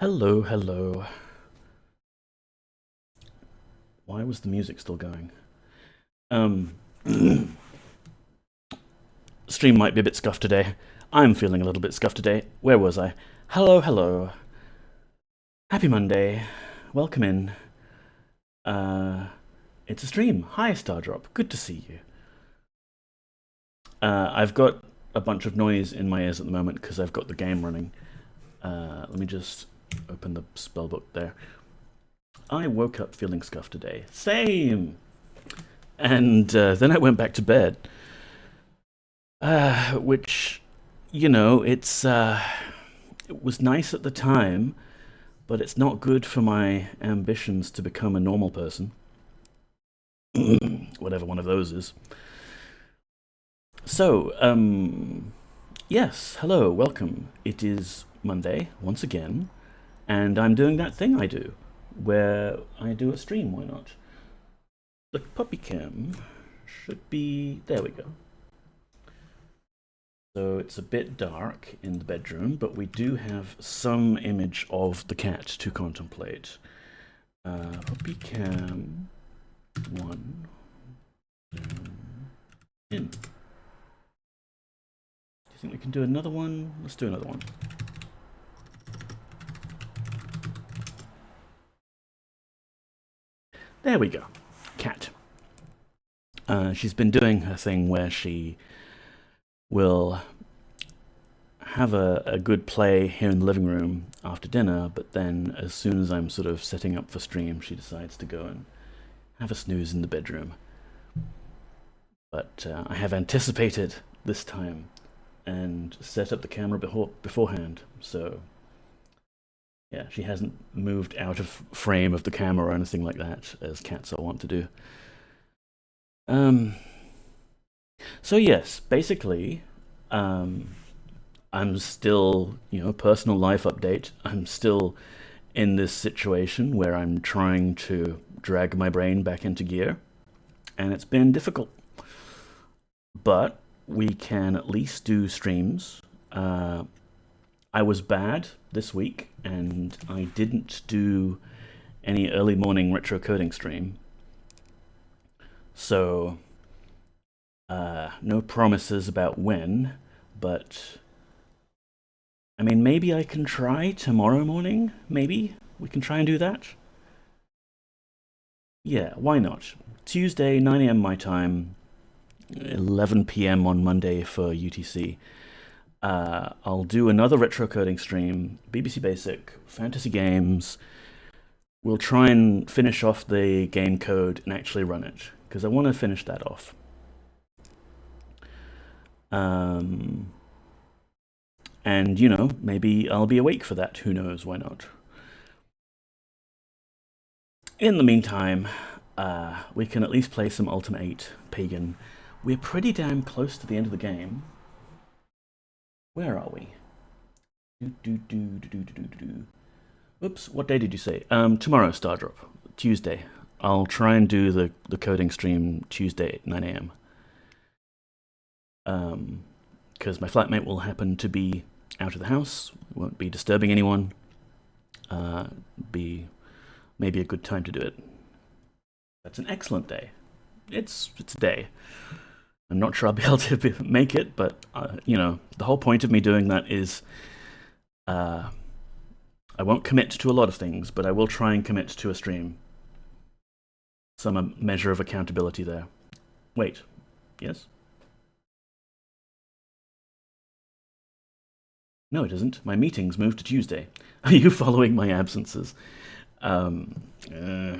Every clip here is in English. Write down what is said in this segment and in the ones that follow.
Hello, hello. Why was the music still going? Um, Stream might be a bit scuffed today. I'm feeling a little bit scuffed today. Where was I? Hello, hello. Happy Monday. Welcome in. Uh, it's a stream. Hi, Stardrop. Good to see you. I've got a bunch of noise in my ears at the moment because I've got the game running. Let me just open the spellbook there. I woke up feeling scuffed today. Same! And then I went back to bed. Which, it was nice at the time, but it's not good for my ambitions to become a normal person. Whatever one of those is. So, yes, hello, welcome. It is Monday, once again, and I'm doing that thing I do, where I do a stream, why not? The puppy cam should be... there we go. So it's a bit dark in the bedroom, but we do have some image of the cat to contemplate. Puppy cam 1. In. Do you think we can do another one? Let's do another one. There we go. Cat. She's been doing her thing where she will have a good play here in the living room after dinner, but then as soon as I'm sort of setting up for stream, she decides to go and have a snooze in the bedroom. But I have anticipated this time and set up the camera beforehand, so yeah, she hasn't moved out of frame of the camera or anything like that, as cats are wont to do. So yes, basically, I'm still, personal life update. I'm still in this situation where I'm trying to drag my brain back into gear, and it's been difficult. But we can at least do streams. I was bad this week, and I didn't do any early morning retro coding stream. So, no promises about when, but I mean, maybe I can try tomorrow morning. Maybe we can try and do that. Yeah, why not? Tuesday, 9 a.m. my time, 11 p.m. on Monday for UTC. I'll do another retro coding stream, BBC Basic, fantasy games. We'll try and finish off the game code and actually run it, because I want to finish that off. And, maybe I'll be awake for that. Who knows? Why not? In the meantime, we can at least play some Ultima 8 Pagan. We're pretty damn close to the end of the game. Where are we? Oops, what day did you say? Tomorrow, Stardrop. Tuesday. I'll try and do the coding stream Tuesday at 9 a.m. Because my flatmate will happen to be out of the house, won't be disturbing anyone. Be maybe a good time to do it. That's an excellent day. It's a day. I'm not sure I'll be able to make it, but the whole point of me doing that is I won't commit to a lot of things, but I will try and commit to a stream. Some measure of accountability there. Wait, yes? No, it isn't. My meetings moved to Tuesday. Are you following my absences? Um, uh,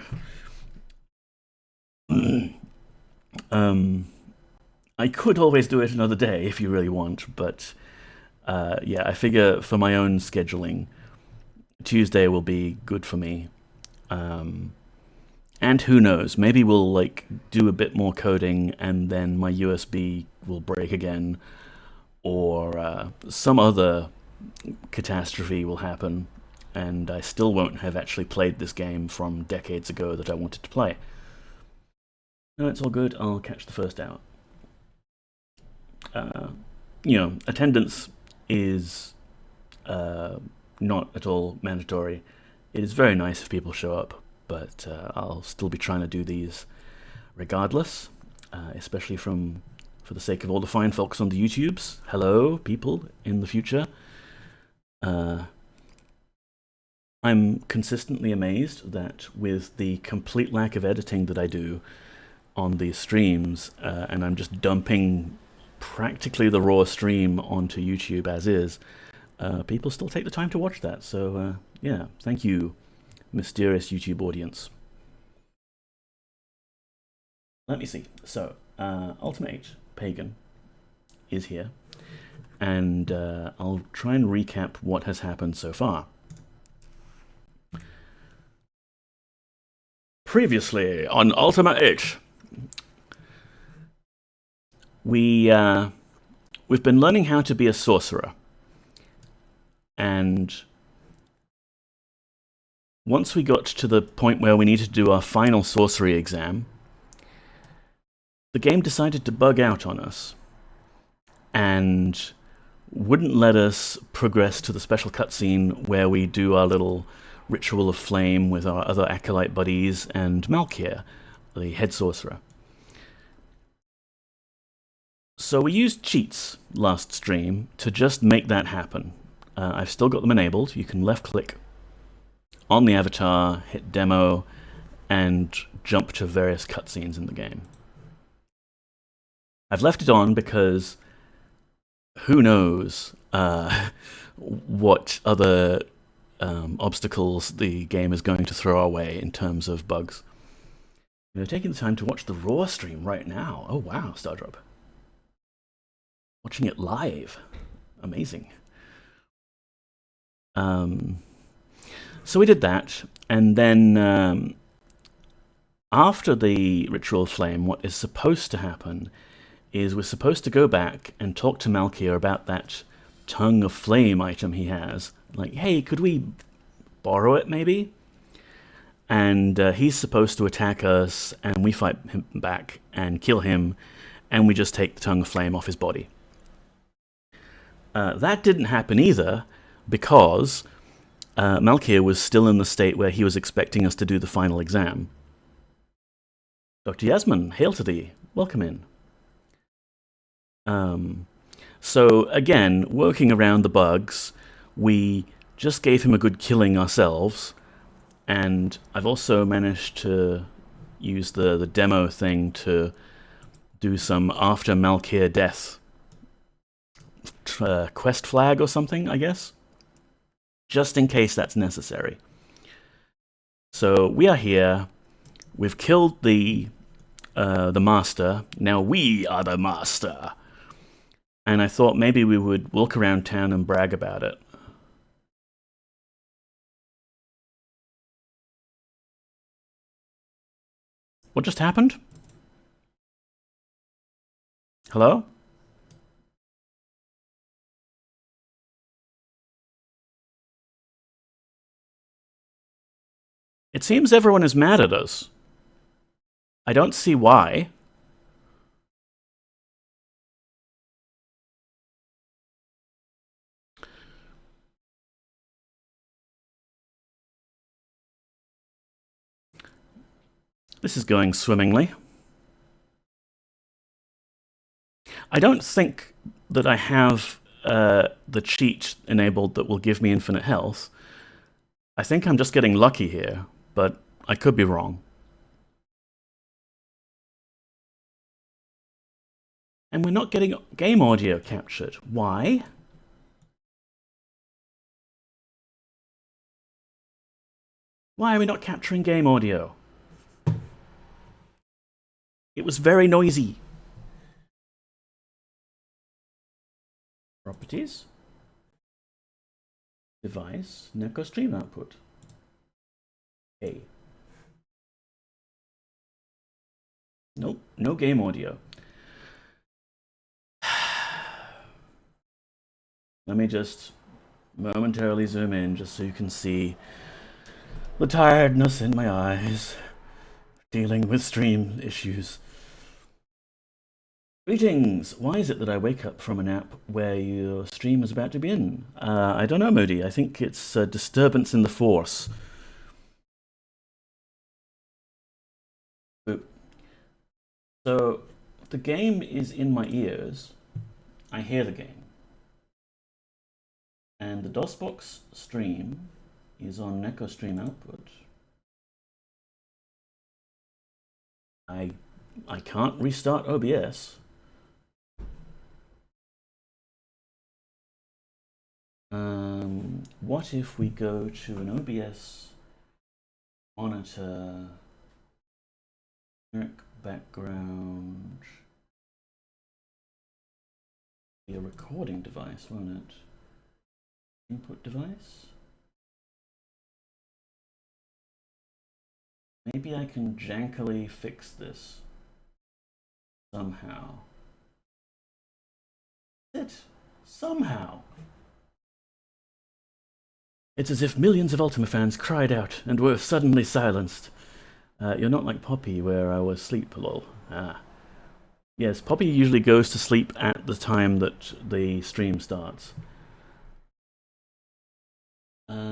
I could always do it another day if you really want, but yeah, I figure for my own scheduling, Tuesday will be good for me. And who knows, maybe we'll do a bit more coding and then my USB will break again, or some other catastrophe will happen, and I still won't have actually played this game from decades ago that I wanted to play. No, it's all good. I'll catch the first hour. Attendance is not at all mandatory. It is very nice if people show up, but I'll still be trying to do these regardless, especially for the sake of all the fine folks on the YouTubes. Hello, people in the future. I'm consistently amazed that with the complete lack of editing that I do on these streams, and I'm just dumping practically the raw stream onto YouTube as is, people still take the time to watch that. So yeah, thank you, mysterious YouTube audience. Let me see. So Ultima 8 Pagan is here, and I'll try and recap what has happened so far. Previously on Ultima 8, we've been learning how to be a sorcerer, and once we got to the point where we needed to do our final sorcery exam, the game decided to bug out on us and wouldn't let us progress to the special cutscene where we do our little ritual of flame with our other acolyte buddies and Malkier, the head sorcerer. So we used cheats last stream to just make that happen. I've still got them enabled. You can left click on the avatar, hit demo, and jump to various cutscenes in the game. I've left it on because who knows what other obstacles the game is going to throw our way in terms of bugs. You're taking the time to watch the raw stream right now. Oh wow, Stardrop. Watching it live. Amazing. So we did that, and then after the Ritual of Flame, what is supposed to happen is we're supposed to go back and talk to Malkier about that Tongue of Flame item he has. Like, hey, could we borrow it, maybe? And he's supposed to attack us, and we fight him back and kill him, and we just take the Tongue of Flame off his body. That didn't happen either, because Malkier was still in the state where he was expecting us to do the final exam. Dr. Yasmin, hail to thee. Welcome in. So again, working around the bugs, we just gave him a good killing ourselves, and I've also managed to use the demo thing to do some after Malkier death quest flag or something, I guess, just in case that's necessary. So we are here, we've killed the master, now we are the master. And I thought maybe we would walk around town and brag about it. What just happened? Hello? It seems everyone is mad at us. I don't see why. This is going swimmingly. I don't think that I have the cheat enabled that will give me infinite health. I think I'm just getting lucky here, but I could be wrong. And we're not getting game audio captured. Why? Why are we not capturing game audio? It was very noisy. Properties. Device. Neko stream output. A. Nope, no game audio. Let me just momentarily zoom in just so you can see the tiredness in my eyes, dealing with stream issues. Greetings! Why is it that I wake up from a nap where your stream is about to begin? I don't know, Moody. I think it's a disturbance in the force. Boop. So, the game is in my ears. I hear the game. And the DOSBox stream is on Neko Stream output. I can't restart OBS. What if we go to an OBS monitor, background, be a recording device, won't it? Input device? Maybe I can jankily fix this somehow. Somehow. It's as if millions of Ultima fans cried out and were suddenly silenced. You're not like Poppy, where I was asleep, lol. Yes, Poppy usually goes to sleep at the time that the stream starts. Bear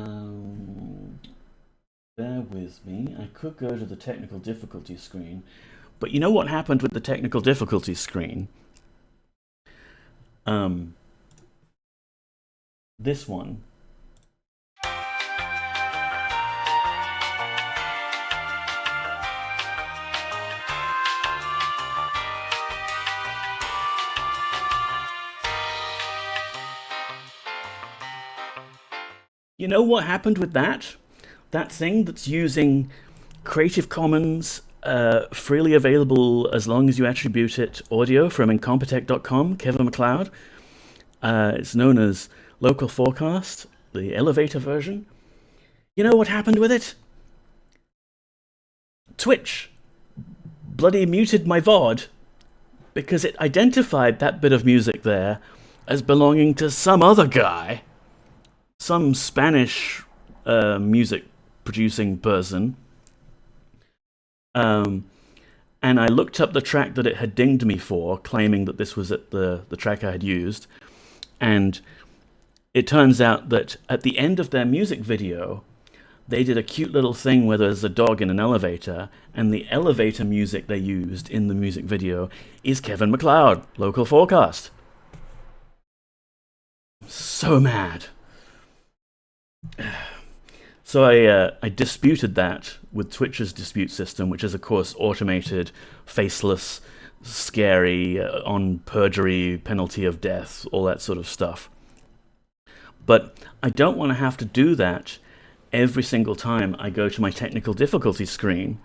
with me. I could go to the technical difficulty screen, but you know what happened with the technical difficulty screen? This one. You know what happened with that? That thing that's using Creative Commons, freely available as long as you attribute it, audio from incompetech.com, Kevin MacLeod. It's known as Local Forecast, the elevator version. You know what happened with it? Twitch bloody muted my VOD because it identified that bit of music there as belonging to some other guy. Some Spanish music producing person. And I looked up the track that it had dinged me for, claiming that this was the track I had used. And it turns out that at the end of their music video, they did a cute little thing where there's a dog in an elevator, and the elevator music they used in the music video is Kevin MacLeod, Local Forecast. So mad. So I disputed that with Twitch's dispute system, which is, of course, automated, faceless, scary, on perjury, penalty of death, all that sort of stuff. But I don't want to have to do that every single time I go to my technical difficulty screen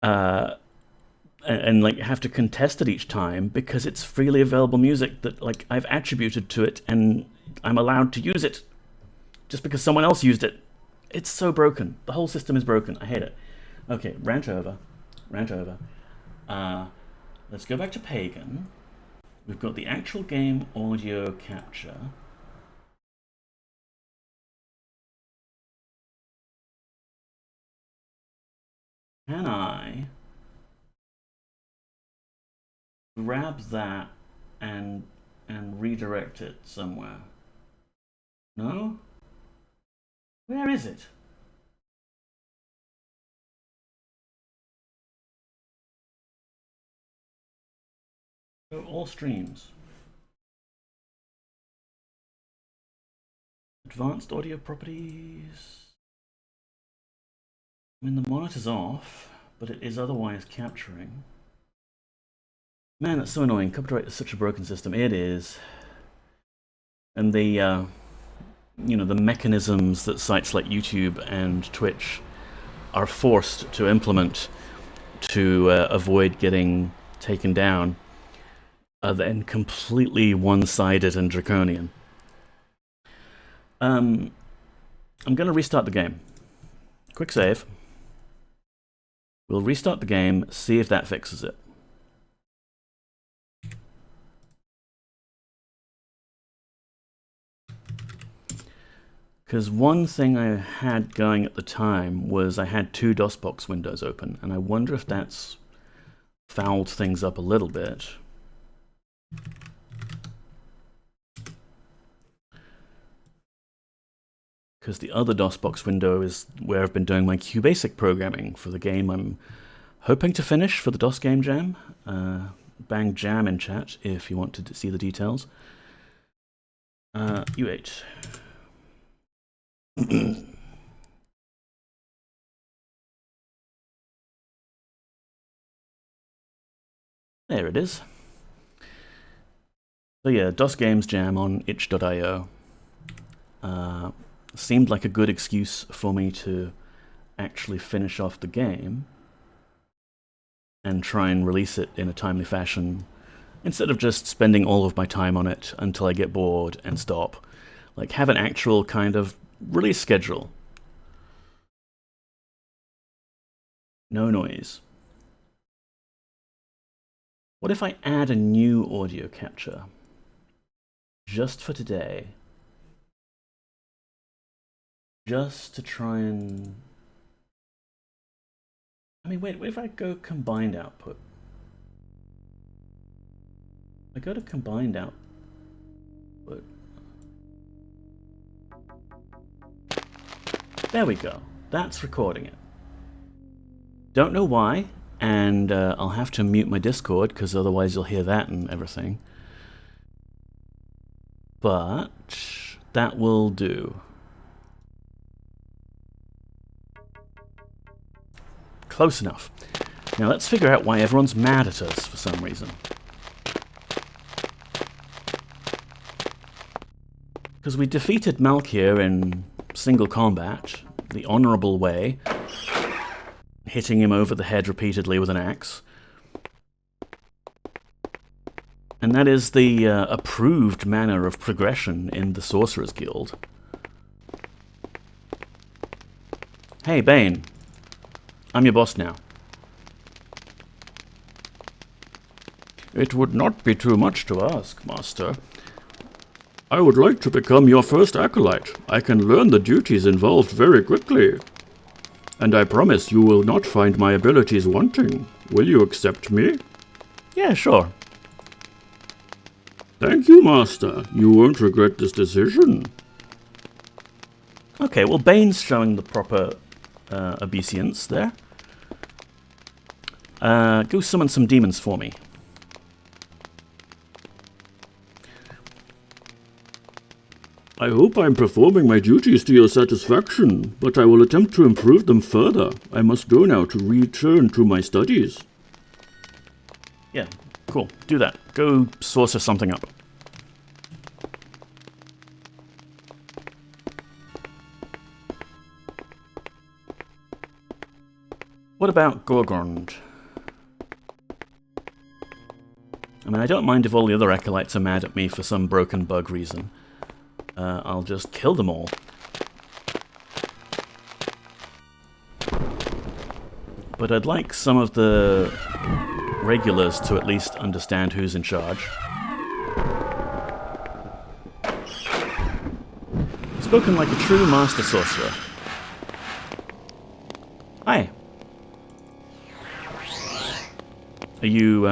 and like have to contest it each time, because it's freely available music that like I've attributed to it and I'm allowed to use it. Just because someone else used it. It's so broken. The whole system is broken. I hate it. Okay, rant over. Let's go back to Pagan. We've got the actual game audio capture. Can I grab that and redirect it somewhere? No? Where is it? Go all streams. Advanced audio properties. I mean, the monitor's off, but it is otherwise capturing. Man, that's so annoying. Copyright is such a broken system. It is. And the you know, the mechanisms that sites like YouTube and Twitch are forced to implement to avoid getting taken down are then completely one-sided and draconian. I'm going to restart the game. Quick save. We'll restart the game, see if that fixes it. Because one thing I had going at the time was I had two DOSBox windows open, and I wonder if that's fouled things up a little bit. Because the other DOSBox window is where I've been doing my QBasic programming for the game I'm hoping to finish for the DOS Game Jam. Bang Jam in chat if you want to see the details. U8. There it is. So yeah, DOS Games Jam on itch.io. Seemed like a good excuse for me to actually finish off the game and try and release it in a timely fashion, instead of just spending all of my time on it until I get bored and stop. Like, have an actual kind of release schedule. No noise. What if I add a new audio capture? Just for today. Just to try and... I mean, wait, what if I go combined output? I go to combined output. There we go. That's recording it. Don't know why, and I'll have to mute my Discord, because otherwise you'll hear that and everything. But that will do. Close enough. Now let's figure out why everyone's mad at us for some reason. Because we defeated Malkir in single combat, the honourable way, hitting him over the head repeatedly with an axe. And that is the approved manner of progression in the Sorcerers Guild. Hey, Bane. I'm your boss now. It would not be too much to ask, Master. I would like to become your first acolyte. I can learn the duties involved very quickly. And I promise you will not find my abilities wanting. Will you accept me? Yeah, sure. Thank you, Master. You won't regret this decision. Okay, well, Bane's showing the proper obeisance there. Go summon some demons for me. I hope I'm performing my duties to your satisfaction, but I will attempt to improve them further. I must go now to return to my studies. Yeah, cool. Do that. Go sorcerer something up. What about Gorgrond? I mean, I don't mind if all the other acolytes are mad at me for some broken bug reason. I'll just kill them all. But I'd like some of the regulars to at least understand who's in charge. Spoken like a true master sorcerer. Hi. Are you,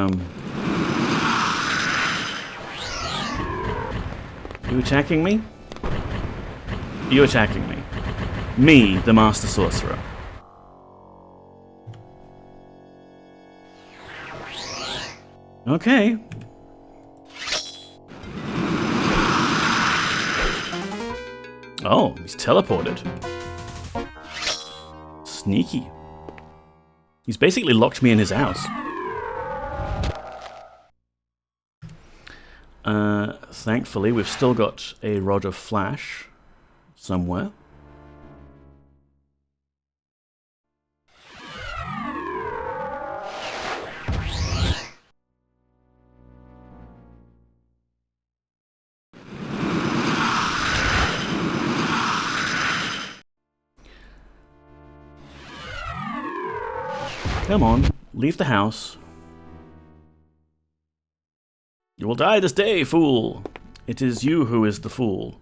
you attacking me? Are you attacking me? Me, the Master Sorcerer. Okay. Oh, he's teleported. Sneaky. He's basically locked me in his house. Thankfully, we've still got a Rod of Flash somewhere. Come on, leave the house. You will die this day, fool! It is you who is the fool.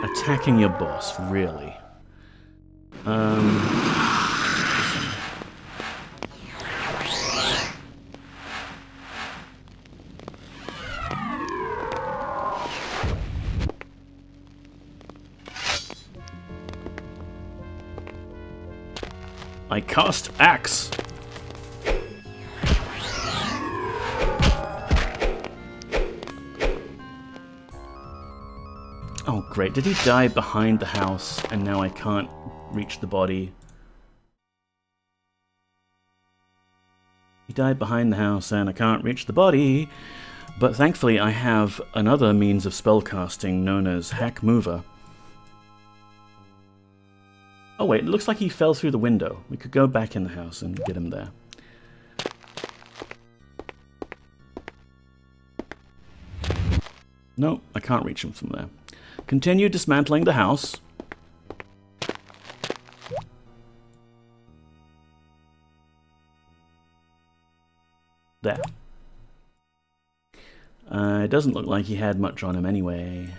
Attacking your boss, really? I cast Axe. Oh, great. Did he die behind the house, and now I can't reach the body? He died behind the house, and I can't reach the body. But thankfully, I have another means of spellcasting known as Hack Mover. Oh wait, it looks like he fell through the window. We could go back in the house and get him there. No, I can't reach him from there. Continue dismantling the house. There. It doesn't look like he had much on him anyway.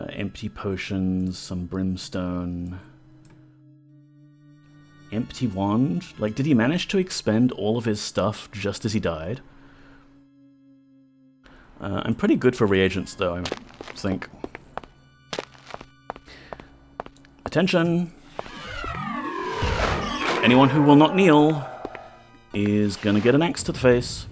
Empty potions, some brimstone. Empty wand? Like, did he manage to expend all of his stuff just as he died? I'm pretty good for reagents, though, I think. Attention! Anyone who will not kneel is gonna get an axe to the face.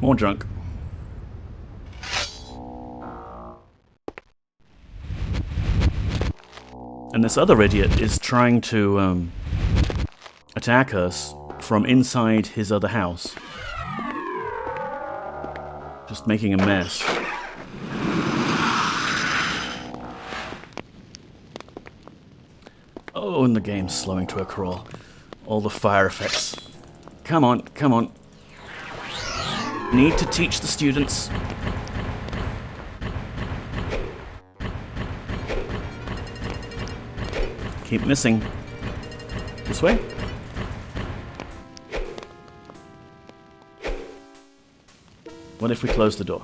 More junk. And this other idiot is trying to attack us from inside his other house. Just making a mess. Oh, and the game's slowing to a crawl. All the fire effects. Come on, come on. Need to teach the students. Keep missing. This way? What if we close the door?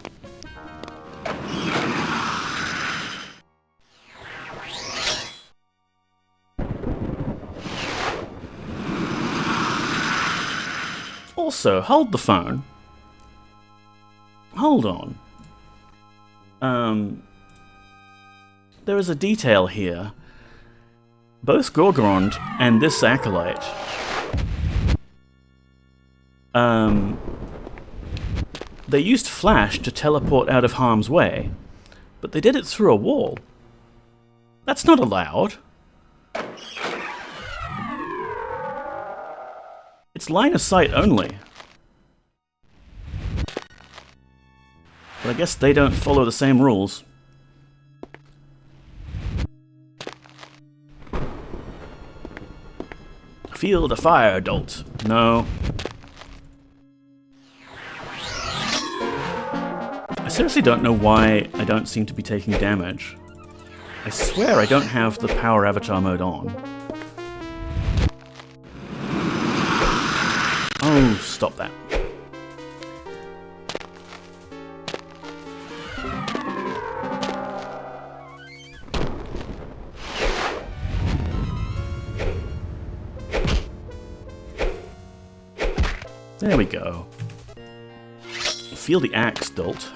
Also, hold the phone. Hold on. There is a detail here. Both Gorgrond and this acolyte they used flash to teleport out of harm's way, but they did it through a wall. That's not allowed. It's line of sight only. But I guess they don't follow the same rules. Feel the fire, dolt. No. I seriously don't know why I don't seem to be taking damage. I swear I don't have the power avatar mode on. Oh, stop that. There we go. Feel the axe, dolt.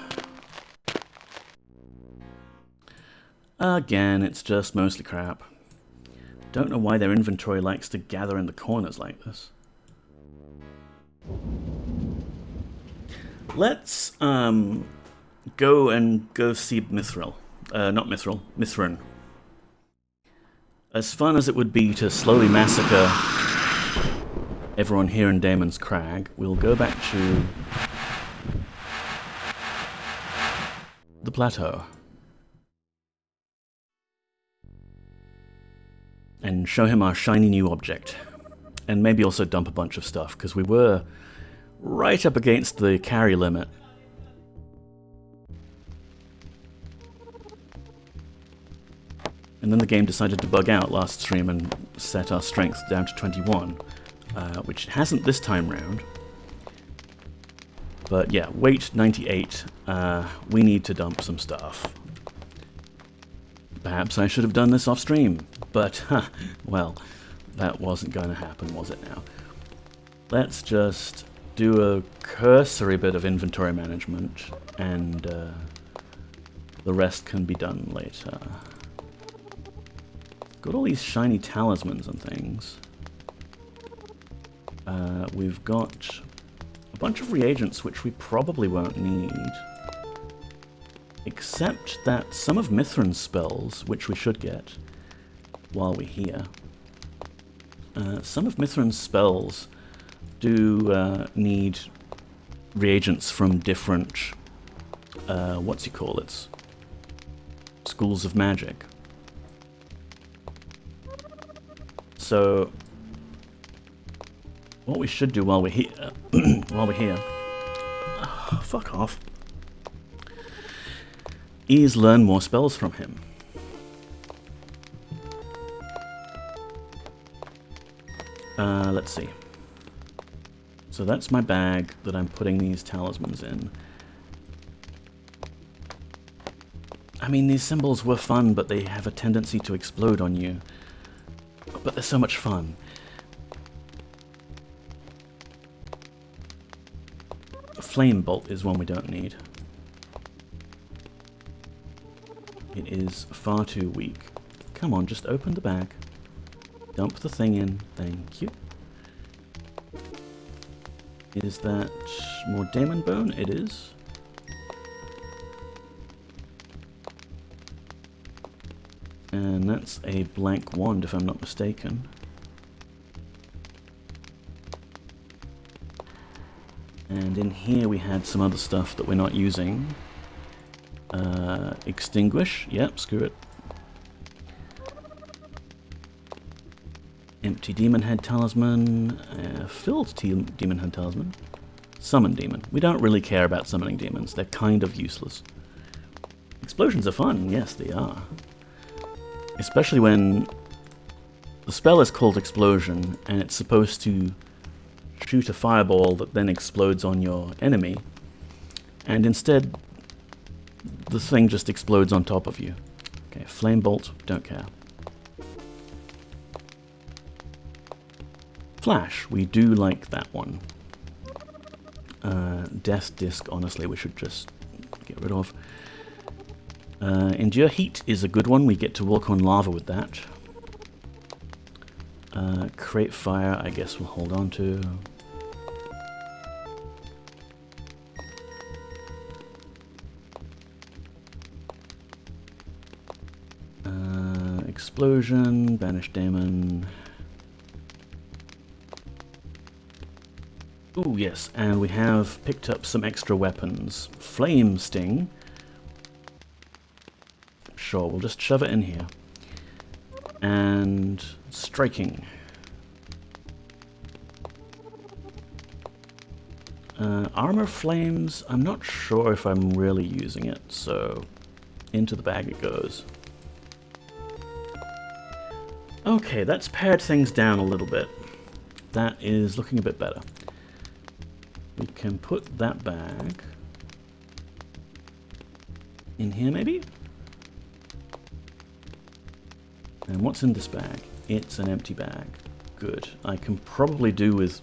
Again, it's just mostly crap. Don't know why their inventory likes to gather in the corners like this. Let's go see Mithril. Not Mithril, Mithrin. As fun as it would be to slowly massacre everyone here in Daemon's Crag, we'll go back to the plateau and show him our shiny new object, and maybe also dump a bunch of stuff, because we were right up against the carry limit. And then the game decided to bug out last stream and set our strength down to 21. Which it hasn't this time round. But yeah, weight 98. We need to dump some stuff. Perhaps I should have done this off stream, but well, that wasn't going to happen, was it now? Let's just do a cursory bit of inventory management, and the rest can be done later. Got all these shiny talismans and things. We've got a bunch of reagents which we probably won't need. Except that some of Mithran's spells, which we should get while we're here, some of Mithran's spells do need reagents from different, schools of magic. So what we should do while we're here, fuck off, is learn more spells from him. Let's see. So that's my bag that I'm putting these talismans in. I mean, these symbols were fun, but they have a tendency to explode on you. But they're so much fun. Flame bolt is one we don't need. It is far too weak. Come on, just open the bag. Dump the thing in. Thank you. Is that more demon bone? It is. And that's a blank wand, if I'm not mistaken. And in here we had some other stuff that we're not using. Extinguish. Yep, screw it. Empty demon head talisman. Filled demon head talisman. Summon demon. We don't really care about summoning demons. They're kind of useless. Explosions are fun. Yes, they are. Especially when the spell is called Explosion and it's supposed to shoot a fireball that then explodes on your enemy, and instead the thing just explodes on top of you. Okay, flame bolt, don't care. Flash, we do like that one. Death disc, honestly, we should just get rid of. Endure heat is a good one. We get to walk on lava with that. Create fire, I guess we'll hold on to. Explosion, banish demon. Ooh, yes, and we have picked up some extra weapons. Flame sting. Sure, we'll just shove it in here. And striking. Armor flames, I'm not sure if I'm really using it, so into the bag it goes. Okay, that's pared things down a little bit. That is looking a bit better. We can put that bag in here, maybe? And what's in this bag? It's an empty bag. Good. I can probably do with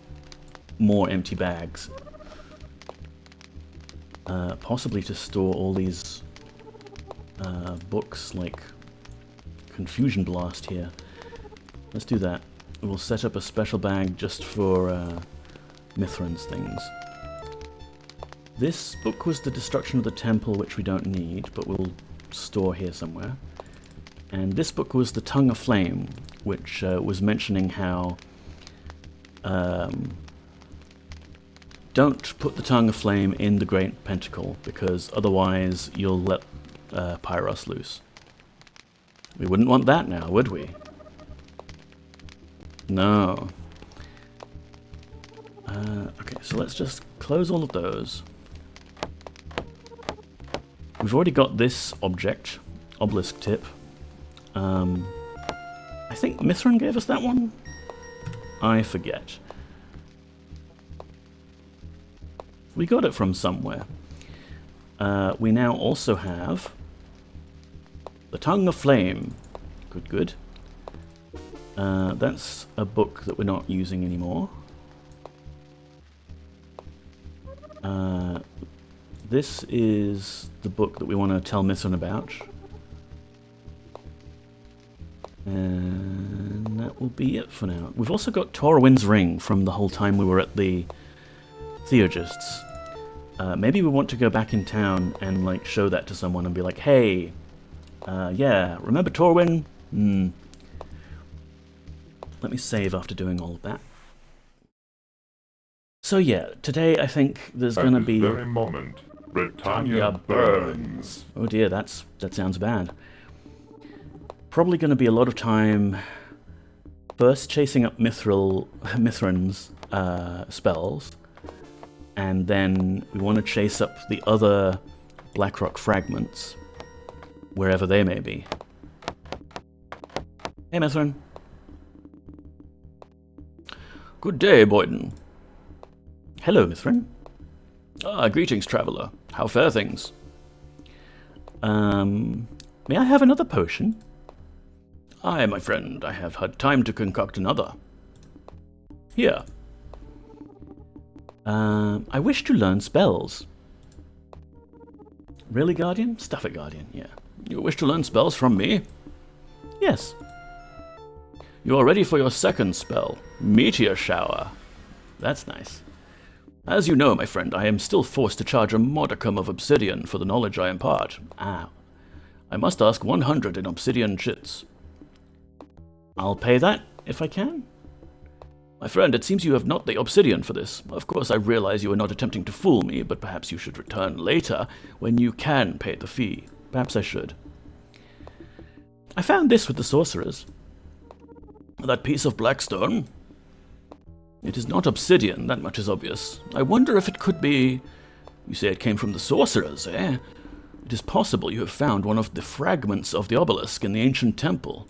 more empty bags. Possibly to store all these books like Confusion Blast here. Let's do that. We'll set up a special bag just for Mithran's things. This book was the Destruction of the Temple, which we don't need, but we'll store here somewhere. And this book was the Tongue of Flame, which was mentioning how don't put the Tongue of Flame in the Great Pentacle, because otherwise you'll let Pyros loose. We wouldn't want that now, would we? No. Okay, so let's just close all of those. We've already got this object, obelisk tip. I think Mithran gave us that one? I forget. We got it from somewhere. We now also have the Tongue of Flame. Good, good. That's a book that we're not using anymore. This is the book that we want to tell Mithrin about. And that will be it for now. We've also got Torwin's Ring from the whole time we were at the Theurgists. Maybe we want to go back in town and like show that to someone and be like, hey, yeah, remember Torwin? Let me save after doing all of that. So yeah, today I think there's going to be... At this very moment, Britannia burns. Oh dear, that sounds bad. Probably going to be a lot of time first chasing up Mithrin's spells, and then we want to chase up the other Blackrock fragments, wherever they may be. Hey Mithrin. Good day, Boyden. Hello, Mithrin. Greetings, traveller. How fare things? May I have another potion? Aye, my friend, I have had time to concoct another. Here. I wish to learn spells. Really, Guardian? Stuff it, Guardian, yeah. You wish to learn spells from me? Yes. You are ready for your second spell, Meteor Shower. That's nice. As you know, my friend, I am still forced to charge a modicum of obsidian for the knowledge I impart. I must ask 100 in obsidian chits. I'll pay that, if I can. My friend, it seems you have not the obsidian for this. Of course, I realize you are not attempting to fool me, but perhaps you should return later, when you can pay the fee. Perhaps I should. I found this with the sorcerers. That piece of blackstone? It is not obsidian, that much is obvious. I wonder if it could be... You say it came from the sorcerers, eh? It is possible you have found one of the fragments of the obelisk in the ancient temple.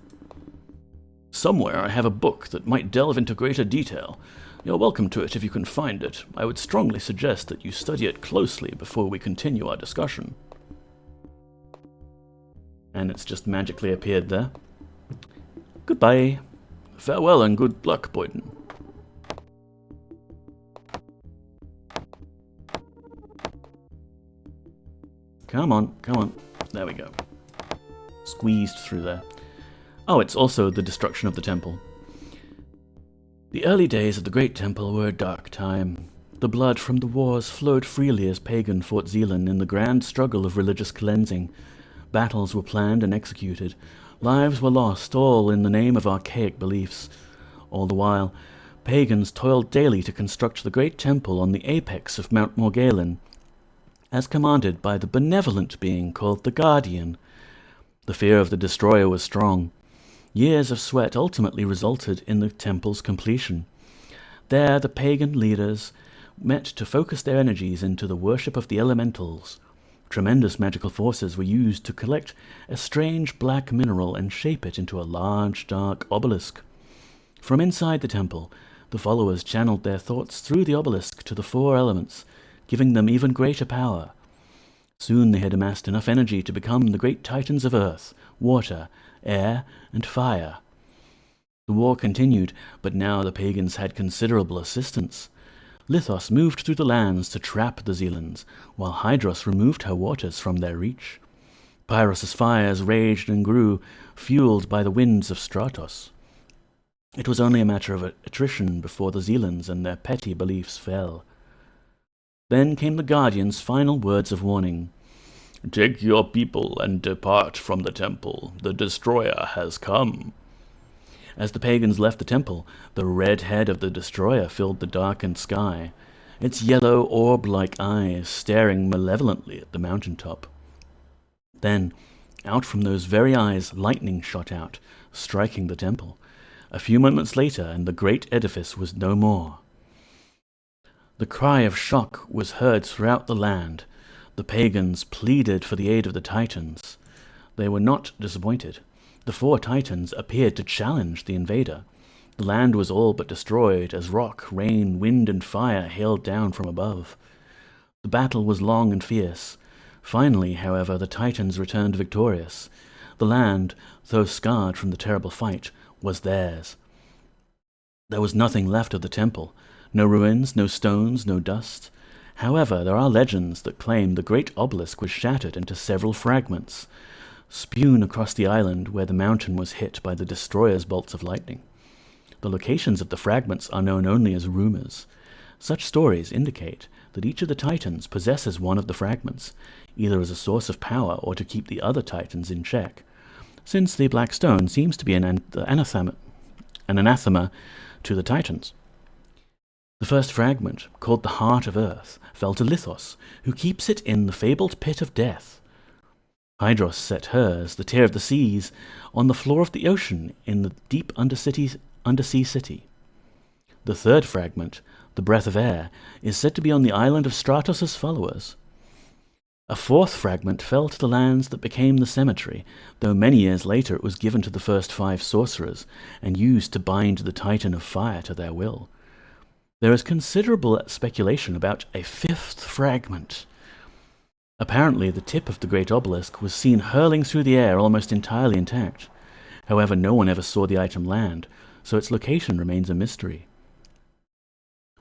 Somewhere I have a book that might delve into greater detail. You're welcome to it if you can find it. I would strongly suggest that you study it closely before we continue our discussion. And it's just magically appeared there. Goodbye. Farewell and good luck, Boyden. Come on, come on. There we go. Squeezed through there. Oh, it's also the destruction of the temple. The early days of the Great Temple were a dark time. The blood from the wars flowed freely as Pagan fought Zealand in the grand struggle of religious cleansing. Battles were planned and executed. Lives were lost, all in the name of archaic beliefs. All the while, Pagans toiled daily to construct the great temple on the apex of Mount Morgalen, as commanded by the benevolent being called the Guardian. The fear of the destroyer was strong. Years of sweat ultimately resulted in the temple's completion. There the pagan leaders met to focus their energies into the worship of the elementals. Tremendous magical forces were used to collect a strange black mineral and shape it into a large, dark obelisk. From inside the temple, the followers channeled their thoughts through the obelisk to the four elements, giving them even greater power. Soon they had amassed enough energy to become the great titans of earth, water, air, and fire. The war continued, but now the pagans had considerable assistance. Lithos moved through the lands to trap the Zealands, while Hydros removed her waters from their reach. Pyrrhus' fires raged and grew, fueled by the winds of Stratos. It was only a matter of attrition before the Zealands and their petty beliefs fell. Then came the Guardian's final words of warning. "Take your people and depart from the temple. The destroyer has come." As the pagans left the temple, the red head of the destroyer filled the darkened sky, its yellow orb-like eyes staring malevolently at the mountaintop. Then, out from those very eyes, lightning shot out, striking the temple. A few moments later, and the great edifice was no more. The cry of shock was heard throughout the land. The pagans pleaded for the aid of the Titans. They were not disappointed. The four Titans appeared to challenge the invader. The land was all but destroyed as rock, rain, wind, and fire hailed down from above. The battle was long and fierce. Finally, however, the Titans returned victorious. The land, though scarred from the terrible fight, was theirs. There was nothing left of the temple. No ruins, no stones, no dust. However, there are legends that claim the great obelisk was shattered into several fragments, spewed across the island where the mountain was hit by the destroyer's bolts of lightning. The locations of the fragments are known only as rumors. Such stories indicate that each of the Titans possesses one of the fragments, either as a source of power or to keep the other Titans in check, since the Black Stone seems to be an anathema to the Titans. The first fragment, called the Heart of Earth, fell to Lithos, who keeps it in the fabled Pit of Death. Hydros set hers, the Tear of the Seas, on the floor of the ocean in the deep undersea city. The third fragment, the Breath of Air, is said to be on the island of Stratos' followers. A fourth fragment fell to the lands that became the cemetery, though many years later it was given to the first 5 sorcerers and used to bind the Titan of Fire to their will. There is considerable speculation about a 5th fragment. Apparently, the tip of the great obelisk was seen hurling through the air almost entirely intact. However, no one ever saw the item land, so its location remains a mystery.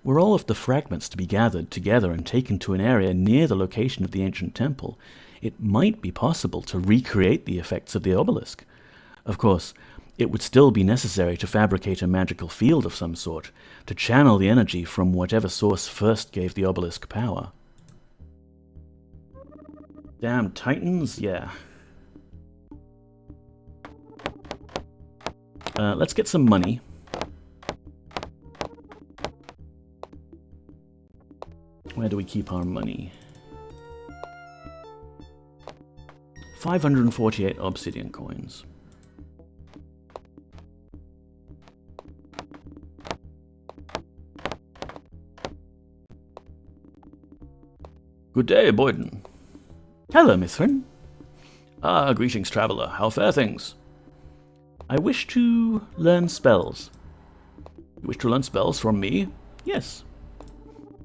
Were all of the fragments to be gathered together and taken to an area near the location of the ancient temple, it might be possible to recreate the effects of the obelisk. Of course, it would still be necessary to fabricate a magical field of some sort, to channel the energy from whatever source first gave the obelisk power. Damn Titans, yeah. Let's get some money. Where do we keep our money? 548 obsidian coins. Good day, Boyden. Hello, Mithrin. Ah, greetings, traveller. How fare things? I wish to learn spells. You wish to learn spells from me? Yes.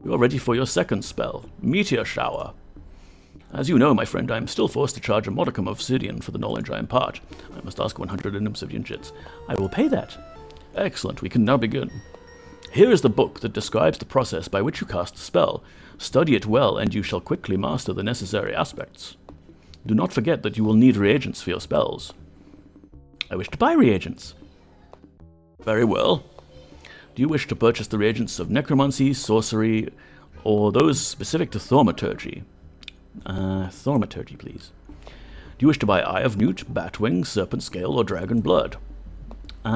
You are ready for your second spell, Meteor Shower. As you know, my friend, I am still forced to charge a modicum of obsidian for the knowledge I impart. I must ask 100 in obsidian chits. I will pay that. Excellent, we can now begin. Here is the book that describes the process by which you cast the spell. Study it well, and you shall quickly master the necessary aspects. Do not forget that you will need reagents for your spells. I wish to buy reagents. Very well. Do you wish to purchase the reagents of necromancy, sorcery, or those specific to thaumaturgy? Thaumaturgy, please. Do you wish to buy Eye of Newt, Batwing, Serpent Scale, or Dragon Blood? We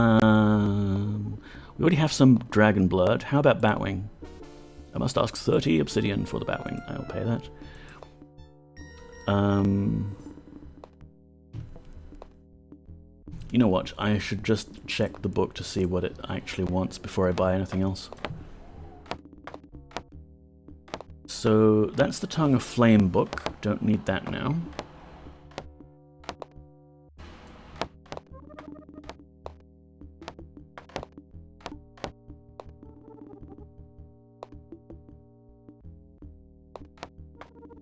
already have some Dragon Blood. How about Batwing? I must ask 30 obsidian for the Batwing. I will pay that. You know what? I should just check the book to see what it actually wants before I buy anything else. So that's the Tongue of Flame book. Don't need that now.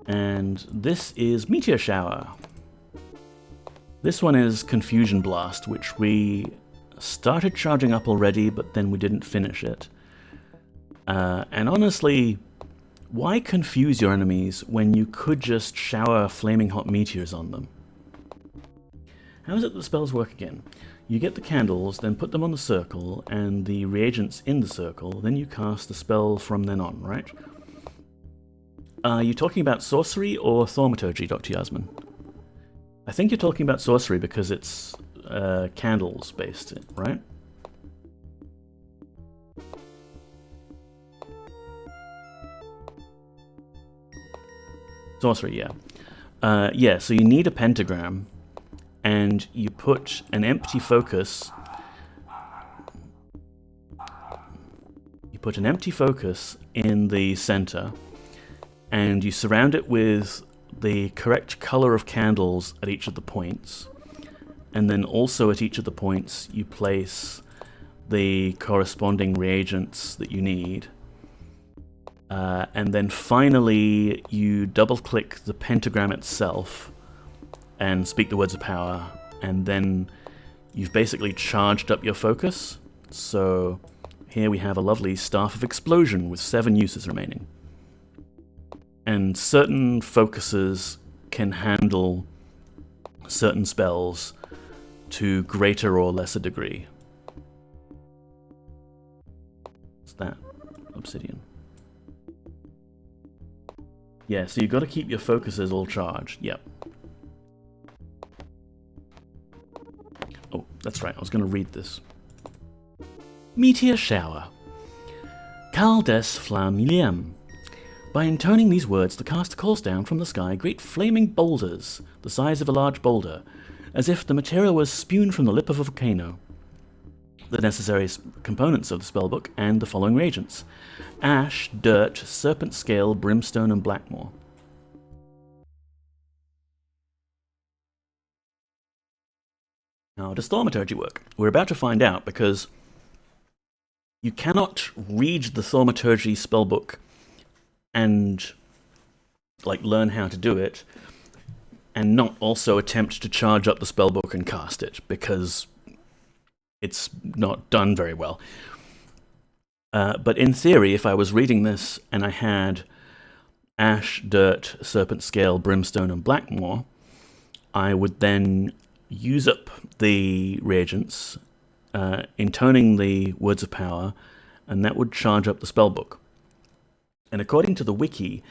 And this is Meteor Shower. This one is Confusion Blast, which we started charging up already, but then we didn't finish it. And honestly, why confuse your enemies when you could just shower flaming hot meteors on them? How is it that the spells work again? You get the candles, then put them on the circle, and the reagents in the circle, then you cast the spell from then on, right? Are you talking about sorcery or thaumaturgy, Dr. Yasmin? I think you're talking about sorcery because it's candles based, right? Sorcery, yeah. Yeah, so you need a pentagram, and you put an empty focus. You put an empty focus in the center, and you surround it with the correct color of candles at each of the points, and then also at each of the points you place the corresponding reagents that you need. And then finally, you double-click the pentagram itself and speak the words of power, and then you've basically charged up your focus. So here we have a lovely Staff of Explosion with 7 uses remaining. And certain focuses can handle certain spells to greater or lesser degree. What's that? Obsidian. Yeah, so you've got to keep your focuses all charged. Yep. Oh, that's right. I was going to read this. Meteor Shower. Cal des Flammilium. By intoning these words, the caster calls down from the sky great flaming boulders, the size of a large boulder, as if the material was spewed from the lip of a volcano. The necessary components of the spellbook and the following reagents: ash, dirt, serpent scale, brimstone, and blackmore. Now, does Thaumaturgy work? We're about to find out, because you cannot read the Thaumaturgy spellbook and learn how to do it, and not also attempt to charge up the spellbook and cast it, because it's not done very well. But in theory, if I was reading this and I had ash, dirt, serpent scale, brimstone, and blackmore, I would then use up the reagents, intoning the words of power, and that would charge up the spellbook. And according to the wiki,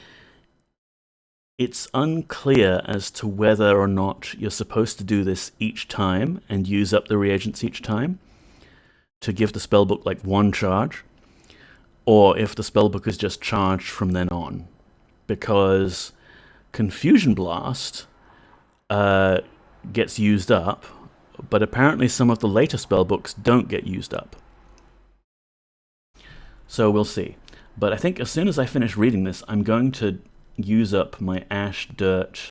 it's unclear as to whether or not you're supposed to do this each time and use up the reagents each time to give the spellbook one charge, or if the spellbook is just charged from then on. Because Confusion Blast gets used up, but apparently some of the later spellbooks don't get used up. So we'll see. But I think as soon as I finish reading this, I'm going to use up my ash, dirt,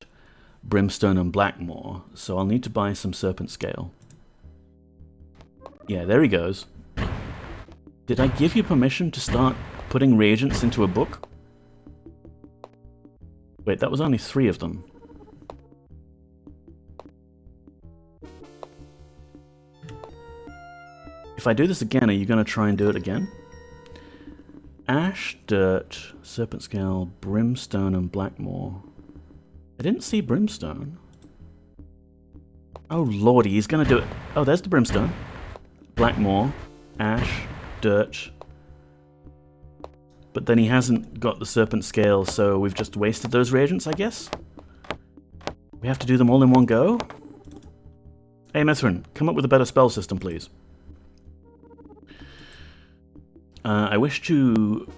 brimstone, and blackmore, so I'll need to buy some serpent scale. Yeah, there he goes. Did I give you permission to start putting reagents into a book? Wait, that was only 3 of them. If I do this again, are you going to try and do it again? Ash, dirt, serpent scale, brimstone, and blackmore. I didn't see brimstone. Oh lordy, he's gonna do it. Oh, there's the brimstone. Blackmore, ash, dirt. But then he hasn't got the serpent scale, so we've just wasted those reagents, I guess? We have to do them all in one go? Hey, Mithrin, come up with a better spell system, please. I wish to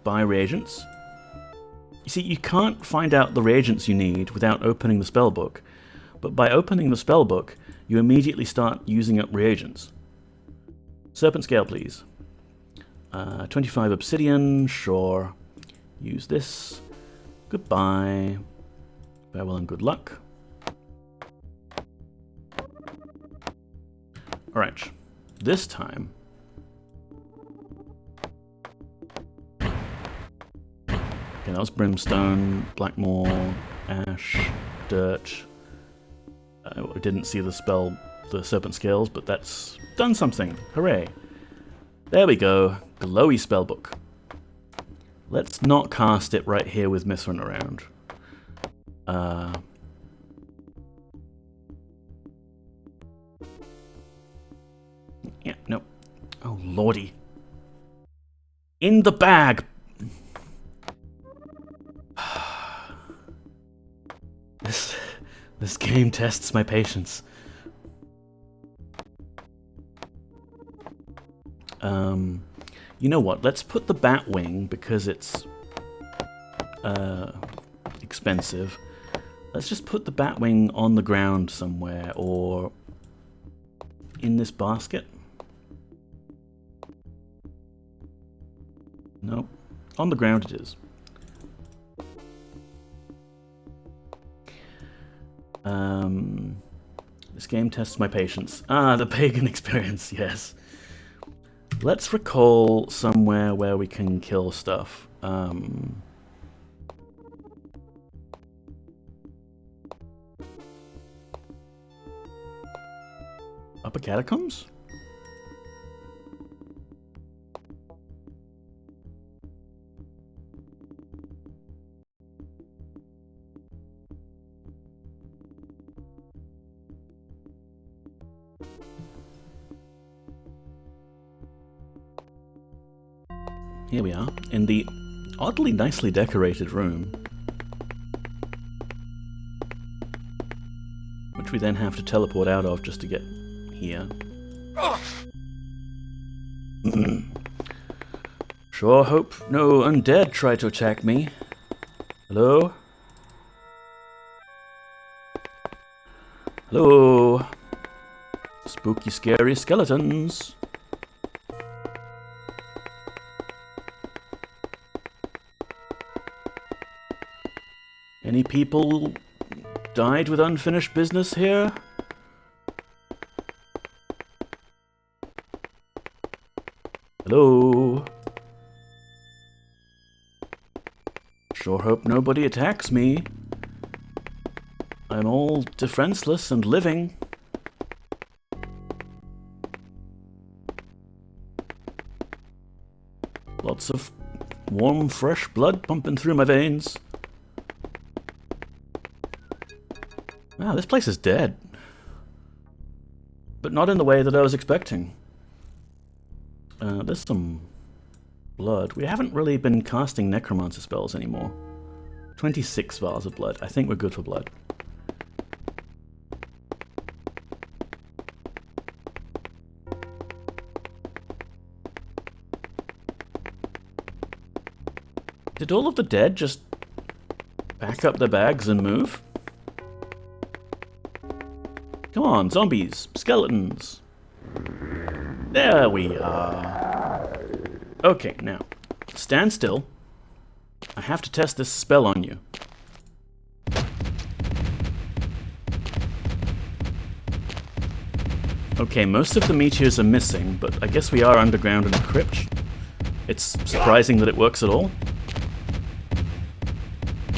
buy reagents. You see, you can't find out the reagents you need without opening the spellbook, but by opening the spellbook, you immediately start using up reagents. Serpent scale, please. 25 obsidian, sure. Use this. Goodbye. Farewell and good luck. Alright, this time... Okay, that was brimstone, blackmore, ash, dirt. I didn't see the serpent scales, but that's done something. Hooray. There we go. Glowy spellbook. Let's not cast it right here with Mithrin around. Yeah, no. Oh, lordy. In the bag! This game tests my patience. You know what? Let's put the Batwing, because it's expensive. Let's just put the Batwing on the ground somewhere, or in this basket. Nope. On the ground it is. This game tests my patience. Ah, the Pagan experience, yes. Let's recall somewhere where we can kill stuff. Upper Catacombs? Here we are, in the oddly nicely decorated room, which we then have to teleport out of just to get here. Sure hope no undead try to attack me. Hello? Hello? Spooky, scary skeletons. Any people died with unfinished business here? Hello? Sure hope nobody attacks me. I'm all defenseless and living. Lots of warm, fresh blood pumping through my veins. Wow, this place is dead. But not in the way that I was expecting. There's some blood. We haven't really been casting necromancer spells anymore. 26 vials of blood. I think we're good for blood. Did all of the dead just pack up their bags and move? Come on, zombies, skeletons. There we are. Okay, now, stand still. I have to test this spell on you. Okay, most of the meteors are missing, but I guess we are underground in a crypt. It's surprising that it works at all.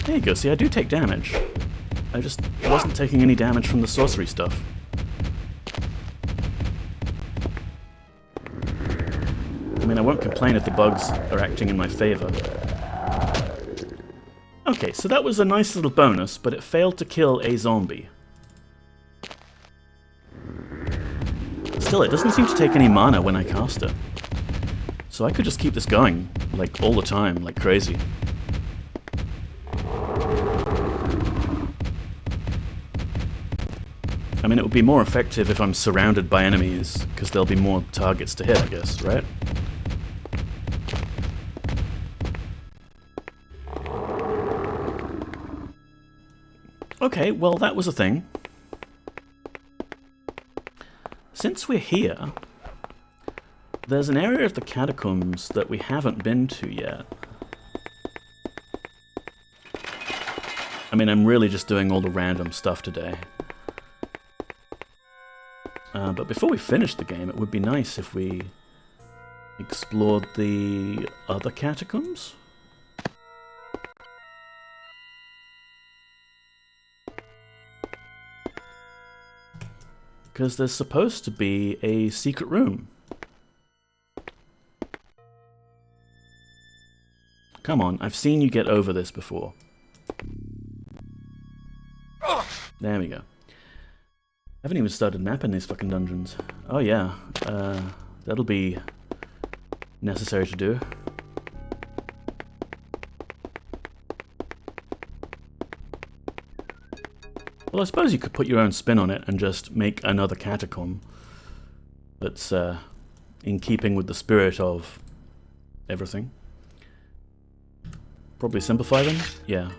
There you go, see, I do take damage. I just wasn't taking any damage from the sorcery stuff. I mean, I won't complain if the bugs are acting in my favor. Okay, so that was a nice little bonus, but it failed to kill a zombie. Still, it doesn't seem to take any mana when I cast it. So I could just keep this going, like, all the time, like crazy. I mean, it would be more effective if I'm surrounded by enemies, because there'll be more targets to hit, I guess, right? Okay, well, that was a thing. Since we're here, there's an area of the catacombs that we haven't been to yet. I mean, I'm really just doing all the random stuff today. But before we finish the game, it would be nice if we explored the other catacombs. Because there's supposed to be a secret room. Come on, I've seen you get over this before. There we go. I haven't even started mapping these fucking dungeons. Oh yeah, that'll be necessary to do. Well, I suppose you could put your own spin on it and just make another catacomb that's in keeping with the spirit of everything. Probably simplify them? Yeah.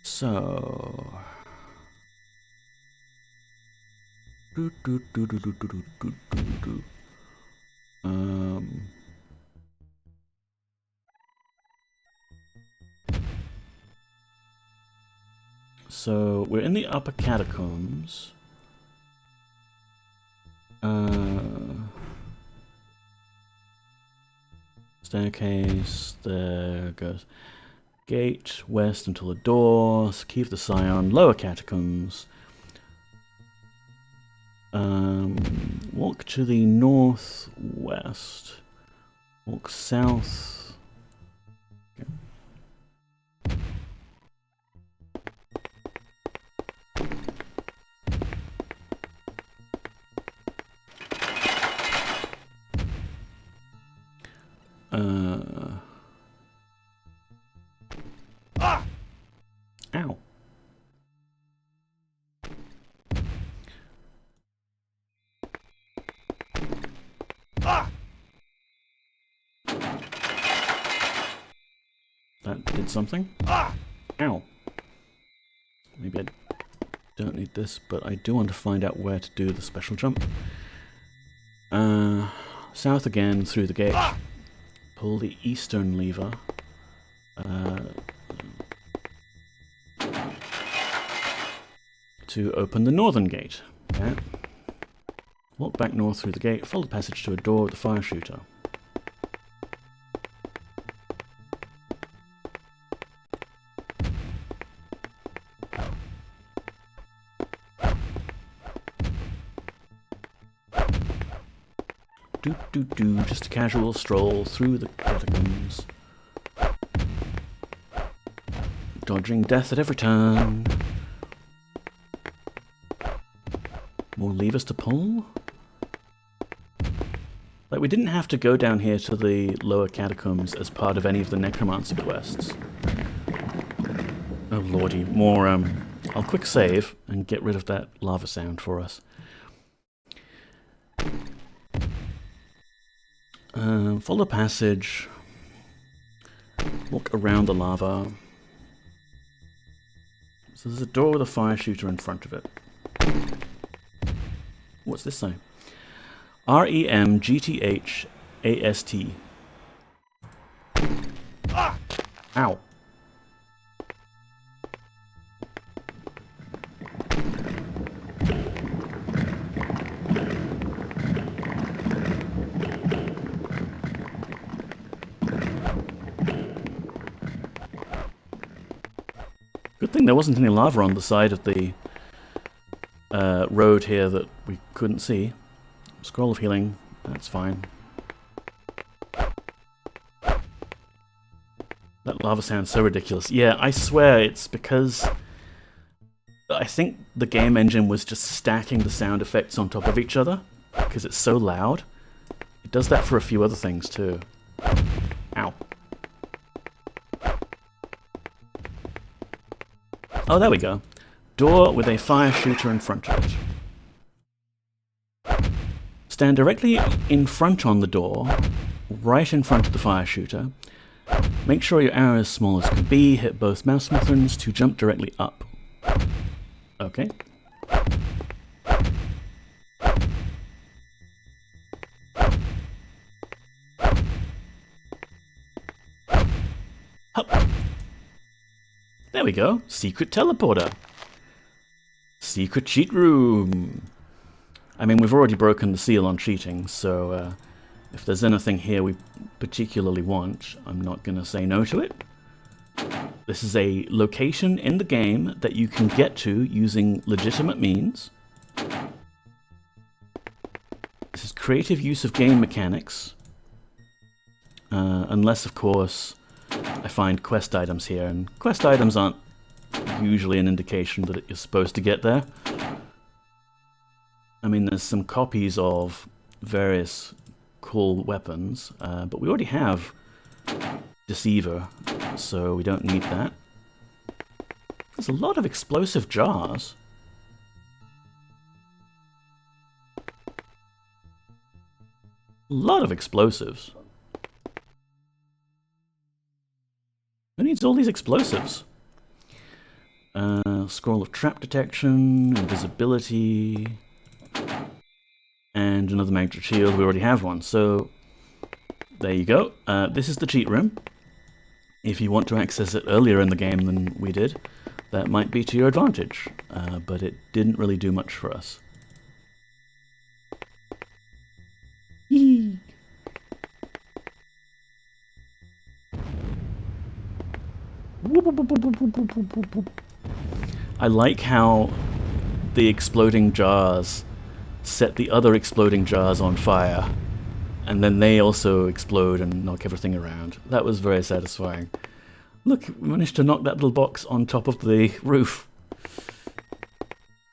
So... So we're in the upper catacombs. Staircase, there goes. Gate, west until the door, Key of the Scion, lower catacombs. Walk to the northwest. Walk south. Okay. Ow. That did something. Ow. Maybe I don't need this, but I do want to find out where to do the special jump. South again, through the gate. Pull the eastern lever. To open the northern gate. Okay. Walk back north through the gate, follow the passage to a door with the fire shooter. Just a casual stroll through the catacombs. Dodging death at every turn. More levers to pull? Like, we didn't have to go down here to the lower catacombs as part of any of the necromancy quests. Oh lordy, more, I'll quick save and get rid of that lava sound for us. Follow the passage. Walk around the lava. So there's a door with a fire shooter in front of it. What's this say? REMGTHAST. Ow. Good thing there wasn't any lava on the side of the road here that we couldn't see. Scroll of healing, that's fine. That lava sounds so ridiculous. Yeah, I swear it's because I think the game engine was just stacking the sound effects on top of each other because it's so loud. It does that for a few other things too. Ow. Oh, there we go. Door with a fire shooter in front of it. Stand directly in front on the door, right in front of the fire shooter. Make sure your arrow is small as can be. Hit both mouse buttons to jump directly up. Okay. Hup. There we go. Secret teleporter. Secret cheat room. I mean, we've already broken the seal on cheating, so if there's anything here we particularly want, I'm not going to say no to it. This is a location in the game that you can get to using legitimate means. This is creative use of game mechanics. Unless, of course, I find quest items here, and quest items aren't usually an indication that you're supposed to get there. I mean, there's some copies of various cool weapons, but we already have Deceiver, so we don't need that. There's a lot of explosive jars. A lot of explosives. Who needs all these explosives? Scroll of trap detection, invisibility, and another magnet shield. We already have one, so there you go. This is the cheat room. If you want to access it earlier in the game than we did, that might be to your advantage, but it didn't really do much for us. Yee. I like how the exploding jars set the other exploding jars on fire, and then they also explode and knock everything around. That was very satisfying. Look, we managed to knock that little box on top of the roof.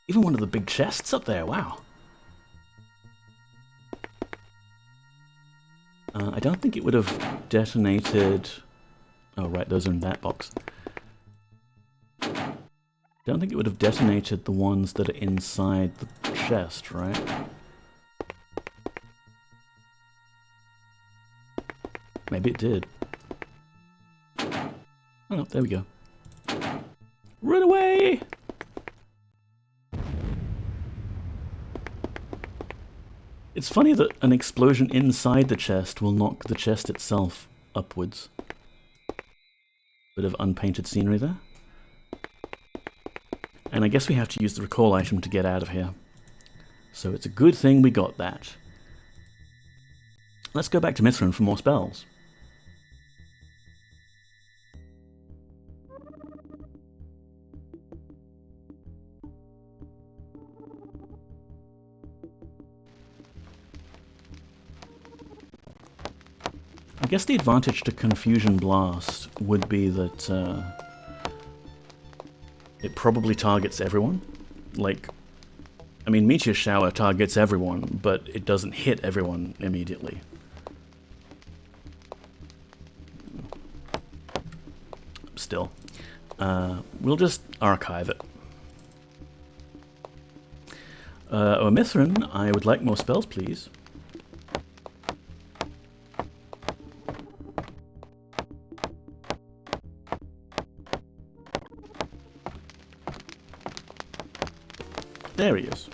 Even one of the big chests up there, wow. I don't think it would have detonated... Oh right, those are in that box. Don't think it would have detonated the ones that are inside the chest, right? Maybe it did. Oh, there we go. Run away! It's funny that an explosion inside the chest will knock the chest itself upwards. Bit of unpainted scenery there. And I guess we have to use the recall item to get out of here. So it's a good thing we got that. Let's go back to Mithrin for more spells. I guess the advantage to Confusion Blast would be that it probably targets everyone. Like, I mean, Meteor Shower targets everyone, but it doesn't hit everyone immediately. Still, we'll just archive it. Mithrin, I would like more spells, please. There he is.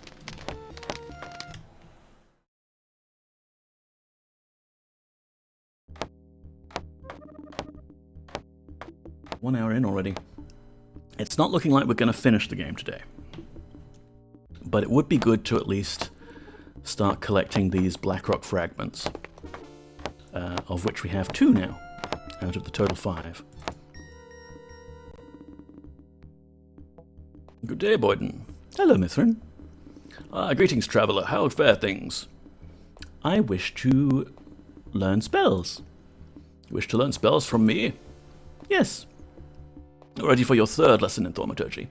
One hour in already. It's not looking like we're going to finish the game today. But it would be good to at least start collecting these Blackrock fragments, of which we have 2 now, out of the total 5. Good day, Boyden. Hello, Mithrin. Greetings, traveller. How fare things? I wish to learn spells. You wish to learn spells from me? Yes. Ready for your 3rd lesson in Thaumaturgy,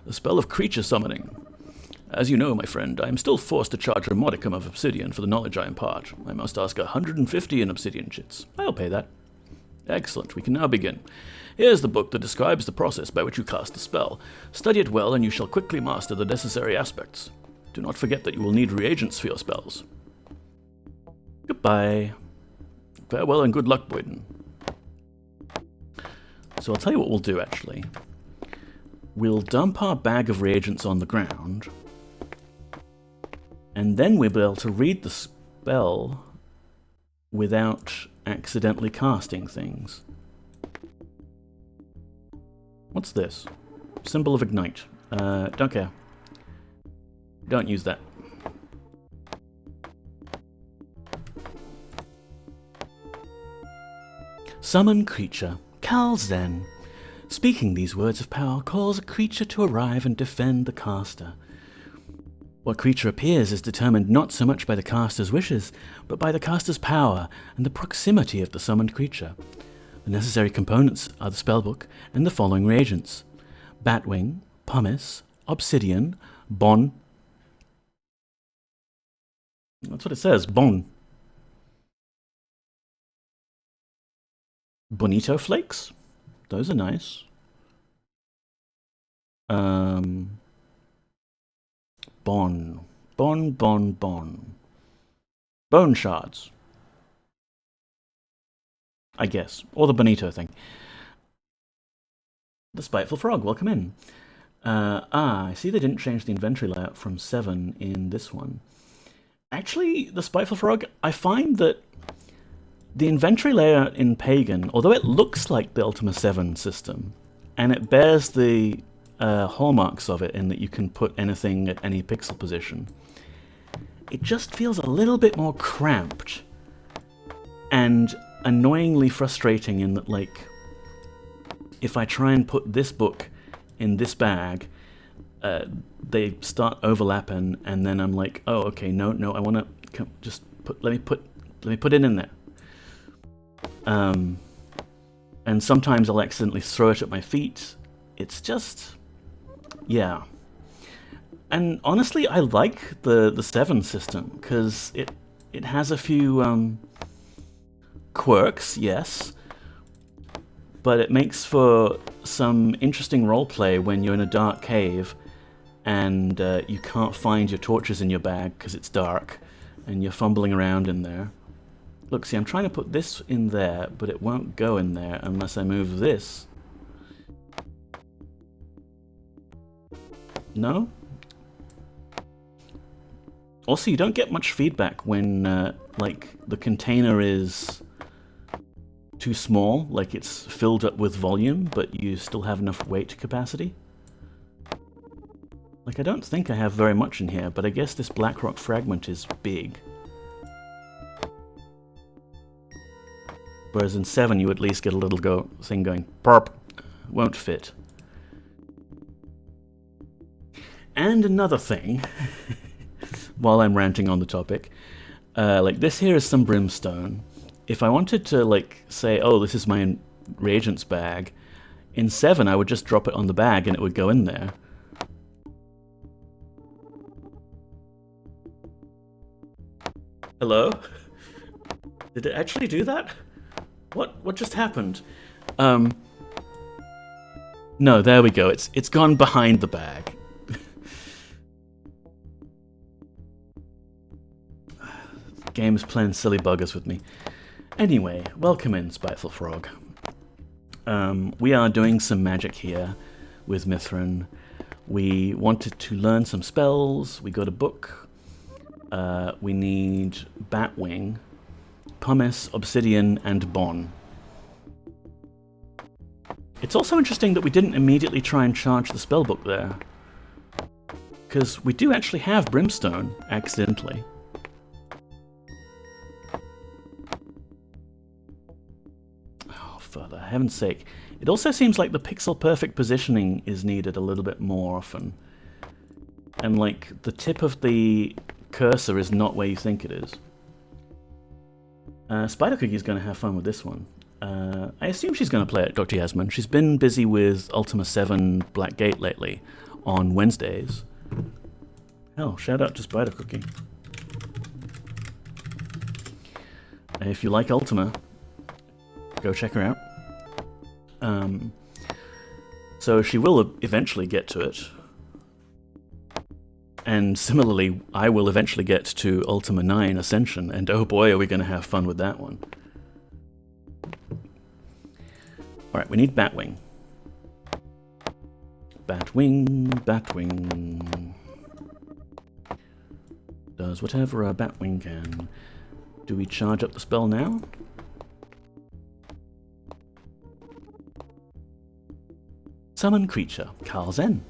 the spell of creature summoning. As you know, my friend, I am still forced to charge a modicum of obsidian for the knowledge I impart. I must ask 150 in obsidian chits. I'll pay that. Excellent, we can now begin. Here's the book that describes the process by which you cast a spell. Study it well, and you shall quickly master the necessary aspects. Do not forget that you will need reagents for your spells. Goodbye. Farewell and good luck, Boyden. So I'll tell you what we'll do, actually. We'll dump our bag of reagents on the ground, and then we'll be able to read the spell without accidentally casting things. What's this? Symbol of Ignite. Don't care. Don't use that. Summon creature. Kalzen. Speaking these words of power calls a creature to arrive and defend the caster. What creature appears is determined not so much by the caster's wishes, but by the caster's power and the proximity of the summoned creature. The necessary components are the spellbook and the following reagents: Batwing, Pumice, Obsidian, Bon. That's what it says, Bon. Bonito Flakes? Those are nice. Bon. Bone shards. I guess. Or the Bonito thing. The Spiteful Frog, welcome in. I see they didn't change the inventory layout from 7 in this one. Actually, the Spiteful Frog, I find that the inventory layout in Pagan, although it looks like the Ultima 7 system, and it bears the hallmarks of it in that you can put anything at any pixel position. It just feels a little bit more cramped and annoyingly frustrating in that, like, if I try and put this book in this bag, they start overlapping, and then I'm like, oh, okay, no, I want to just let me put it in there. And sometimes I'll accidentally throw it at my feet. It's just, yeah. And honestly, I like the VII system because it has a few quirks, yes, but it makes for some interesting roleplay when you're in a dark cave and you can't find your torches in your bag because it's dark and you're fumbling around in there. Look, see, I'm trying to put this in there, but it won't go in there unless I move this. No? Also, you don't get much feedback when, like, the container is too small, like it's filled up with volume, but you still have enough weight capacity. Like, I don't think I have very much in here, but I guess this black rock fragment is big. Whereas in VII, you at least get a little thing going, perp, won't fit. And another thing, while I'm ranting on the topic, like this here is some brimstone. If I wanted to, like, say, oh, this is my reagents bag, in VII I would just drop it on the bag and it would go in there. Hello? Did it actually do that? What just happened? No, there we go. It's gone behind the bag. Game's playing silly buggers with me. Anyway, welcome in, Spiteful Frog. We are doing some magic here with Mithrin. We wanted to learn some spells. We got a book. We need Batwing, Pumice, Obsidian, and Bon. It's also interesting that we didn't immediately try and charge the spellbook there, because we do actually have Brimstone, accidentally. Oh, for the heaven's sake. It also seems like the pixel-perfect positioning is needed a little bit more often. And, like, the tip of the cursor is not where you think it is. Spider Cookie's going to have fun with this one. I assume she's going to play it, Dr. Yasmin. She's been busy with Ultima 7 Black Gate lately, on Wednesdays. Hell, shout out to Spider Cookie. If you like Ultima, go check her out. So she will eventually get to it. And similarly, I will eventually get to Ultima 9 Ascension, and oh boy, are we going to have fun with that one. Alright, we need Batwing. Batwing, Batwing. Does whatever a Batwing can. Do we charge up the spell now? Summon creature, Carl Zen.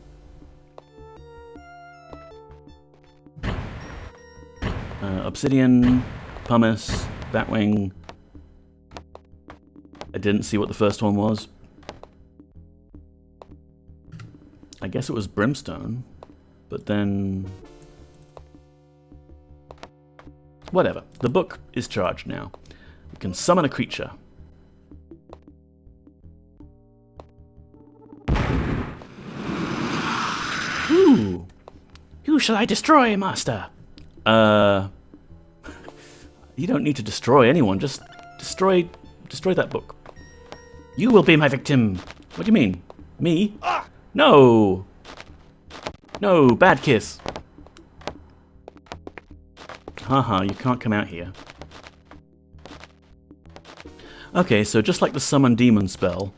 Obsidian, Pumice, Batwing. I didn't see what the first one was. I guess it was Brimstone, but then... whatever. The book is charged now. We can summon a creature. Ooh! Who shall I destroy, Master? You don't need to destroy anyone, just destroy that book. You will be my victim. What do you mean? Me? No! No, bad kiss. Haha, you can't come out here. Okay, so just like the summon demon spell,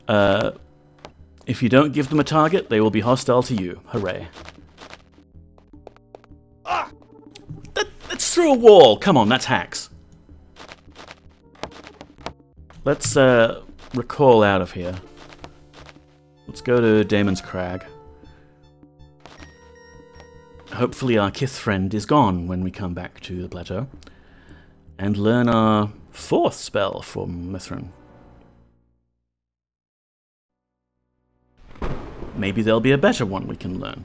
if you don't give them a target, they will be hostile to you. Hooray. That's through a wall! Come on, that's hacks. Let's recall out of here. Let's go to Damon's Crag. Hopefully our Kith friend is gone when we come back to the plateau. And learn our 4th spell from Mithrin. Maybe there'll be a better one we can learn.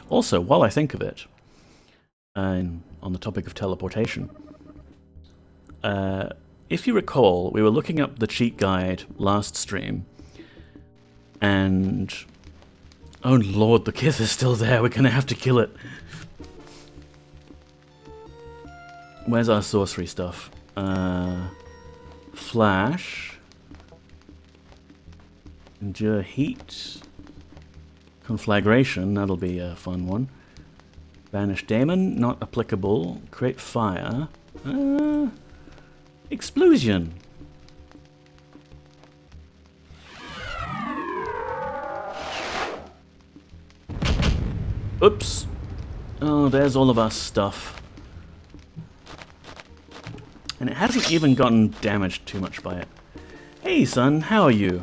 Also, while I think of it, on the topic of teleportation, if you recall, we were looking up the cheat guide last stream, and oh lord, the Kith is still there, we're gonna have to kill it. Where's our sorcery stuff? Flash, endure heat, conflagration, that'll be a fun one. Banish Daemon, not applicable. Create fire. Explosion. Oops. Oh, there's all of our stuff. And it hasn't even gotten damaged too much by it. Hey, son, how are you?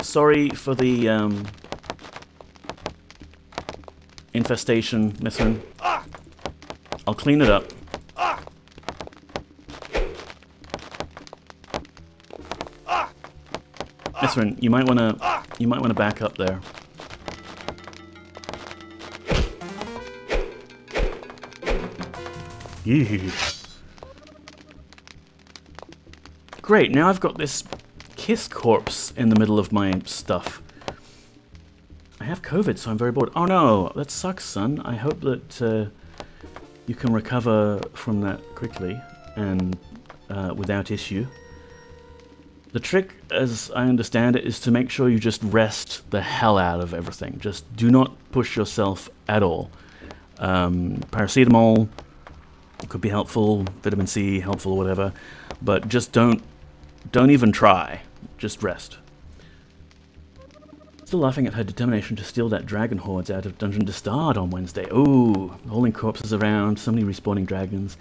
Sorry for the infestation, Mithrin. I'll clean it up. Mithrin, you might wanna back up there. Great, now I've got this Kiss corpse in the middle of my stuff. I have COVID, so I'm very bored. Oh no, that sucks, son. I hope that you can recover from that quickly and without issue. The trick, as I understand it, is to make sure you just rest the hell out of everything. Just do not push yourself at all. Paracetamol could be helpful, vitamin C helpful, whatever, but just don't even try. Just rest. Still laughing at her determination to steal that dragon hordes out of Dungeon Dastard on Wednesday. Ooh, hauling corpses around, so many respawning dragons.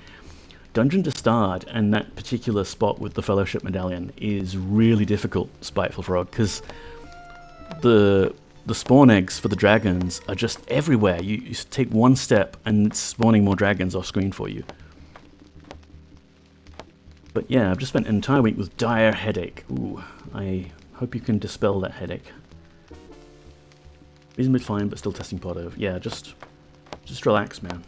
Dungeon Dastard and that particular spot with the Fellowship Medallion is really difficult, Spiteful Frog, because the spawn eggs for the dragons are just everywhere. You take one step and it's spawning more dragons off screen for you. But yeah, I've just spent an entire week with dire headache. Ooh, I hope you can dispel that headache. Reasonably fine, but still testing Podo. Yeah, just relax, man.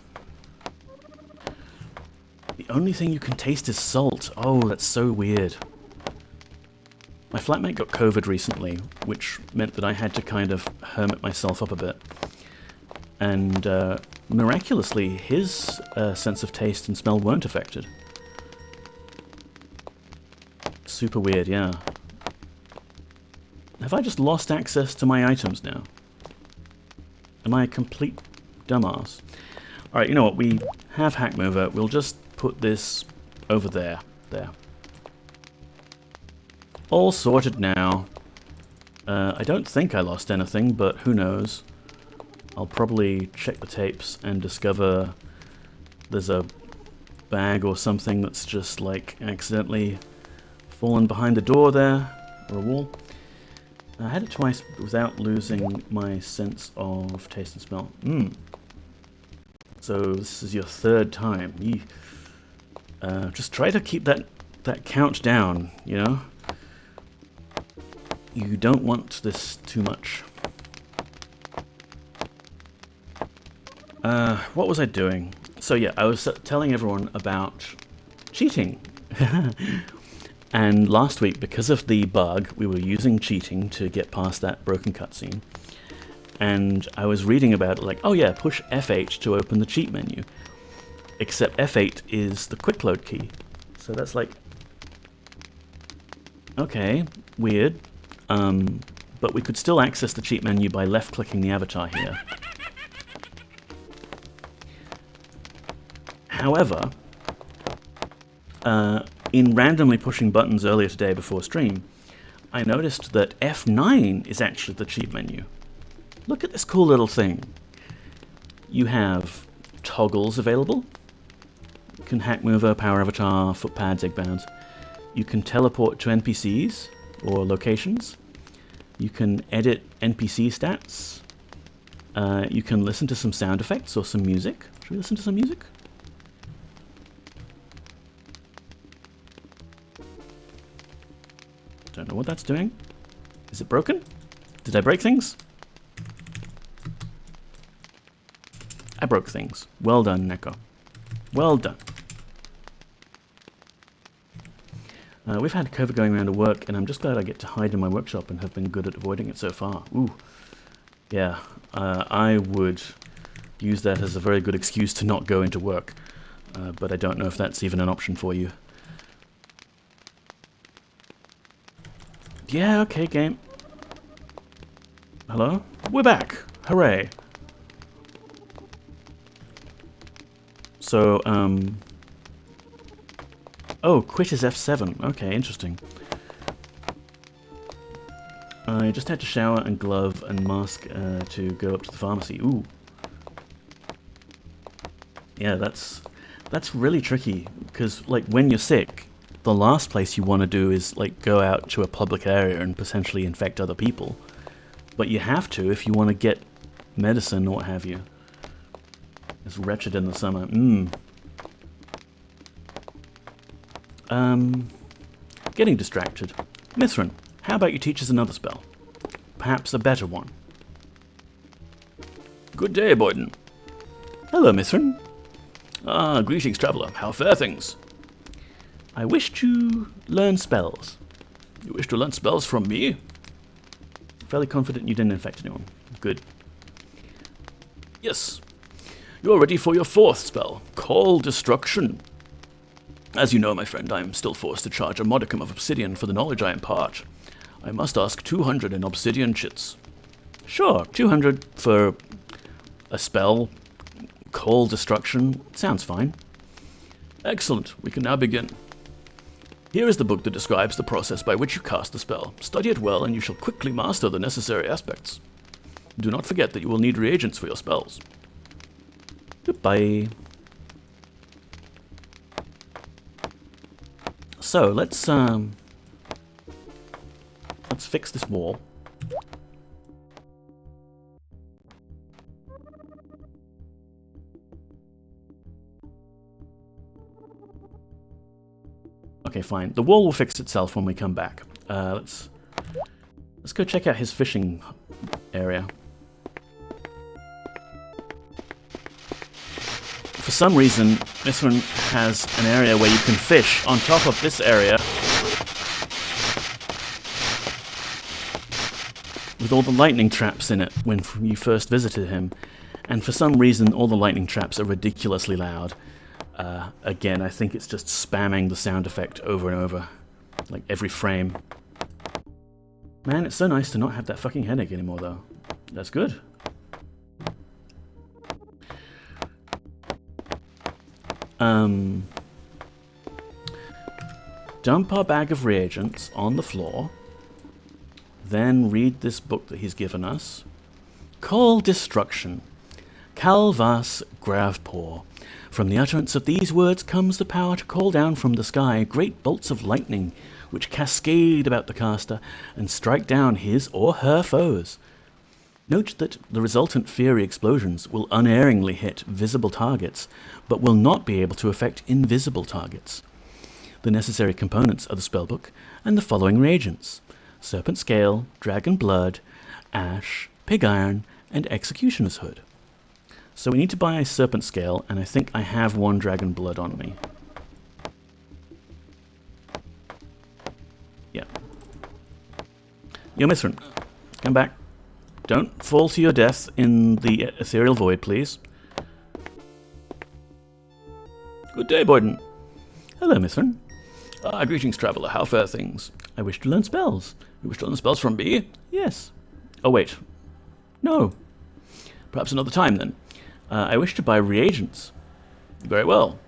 The only thing you can taste is salt. Oh, that's so weird. My flatmate got COVID recently, which meant that I had to kind of hermit myself up a bit. And miraculously, his sense of taste and smell weren't affected. Super weird, yeah. Have I just lost access to my items now? Am I a complete dumbass? Alright, you know what? We have Hack Mover. We'll just put this over there. There. All sorted now. I don't think I lost anything, but who knows. I'll probably check the tapes and discover there's a bag or something that's just like accidentally fallen behind the door there, or a wall. I had it twice without losing my sense of taste and smell. So this is your 3rd time. Just try to keep that count down, you know? You don't want this too much. What was I doing? So yeah, I was telling everyone about cheating. And last week, because of the bug, we were using cheating to get past that broken cutscene. And I was reading about it like, oh yeah, push F8 to open the cheat menu. Except F8 is the quick load key. So that's like, okay, weird. But we could still access the cheat menu by left-clicking the avatar here. However, in randomly pushing buttons earlier today before stream, I noticed that F9 is actually the cheat menu. Look at this cool little thing. You have toggles available. You can hack mover, power avatar, foot pads, egg bounds. You can teleport to NPCs or locations. You can edit NPC stats. You can listen to some sound effects or some music. Should we listen to some music? Don't know what that's doing. Is it broken? Did I break things? I broke things. Well done, Neko. Well done. We've had COVID going around to work, and I'm just glad I get to hide in my workshop and have been good at avoiding it so far. Ooh. Yeah, I would use that as a very good excuse to not go into work, but I don't know if that's even an option for you. Yeah, okay, game. Hello? We're back! Hooray! So, oh, quit is F7. Okay, interesting. I just had to shower and glove and mask to go up to the pharmacy. Ooh. Yeah, that's really tricky, because, like, when you're sick, the last place you want to do is, like, go out to a public area and potentially infect other people. But you have to if you want to get medicine or what have you. It's wretched in the summer. Getting distracted. Mithrin, how about you teach us another spell? Perhaps a better one. Good day, Boyden. Hello, Mithrin. Ah, greetings, traveller. How fare things? I wish to learn spells. You wish to learn spells from me? Fairly confident you didn't infect anyone. Good. Yes. You're ready for your fourth spell, Call Destruction. As you know, my friend, I am still forced to charge a modicum of obsidian for the knowledge I impart. I must ask 200 in obsidian chits. Sure, 200 for a spell, Call Destruction. Sounds fine. Excellent. We can now begin. Here is the book that describes the process by which you cast the spell. Study it well, and you shall quickly master the necessary aspects. Do not forget that you will need reagents for your spells. Goodbye. So let's fix this wall. Okay, fine. The wall will fix itself when we come back. Let's go check out his fishing area. For some reason, this one has an area where you can fish on top of this area with all the lightning traps in it when you first visited him. And for some reason, all the lightning traps are ridiculously loud. Again, I think it's just spamming the sound effect over and over, like every frame. Man, it's so nice to not have that fucking headache anymore, though. That's good. Dump our bag of reagents on the floor. Then read this book that he's given us. Call Destruction. Calvas Gravpor. From the utterance of these words comes the power to call down from the sky great bolts of lightning, which cascade about the caster and strike down his or her foes. Note that the resultant fiery explosions will unerringly hit visible targets, but will not be able to affect invisible targets. The necessary components are the spellbook and the following reagents: Serpent Scale, Dragon Blood, Ash, Pig Iron, and Executioner's Hood. So we need to buy a Serpent Scale, and I think I have one Dragon Blood on me. Yeah. Yo, Mithrin, come back. Don't fall to your death in the Ethereal Void, please. Good day, Boyden. Hello, Mithrin. Ah, greetings, traveller. How fare things? I wish to learn spells. You wish to learn spells from me? Yes. Oh, wait. No. Perhaps another time, then. I wish to buy reagents. Very well.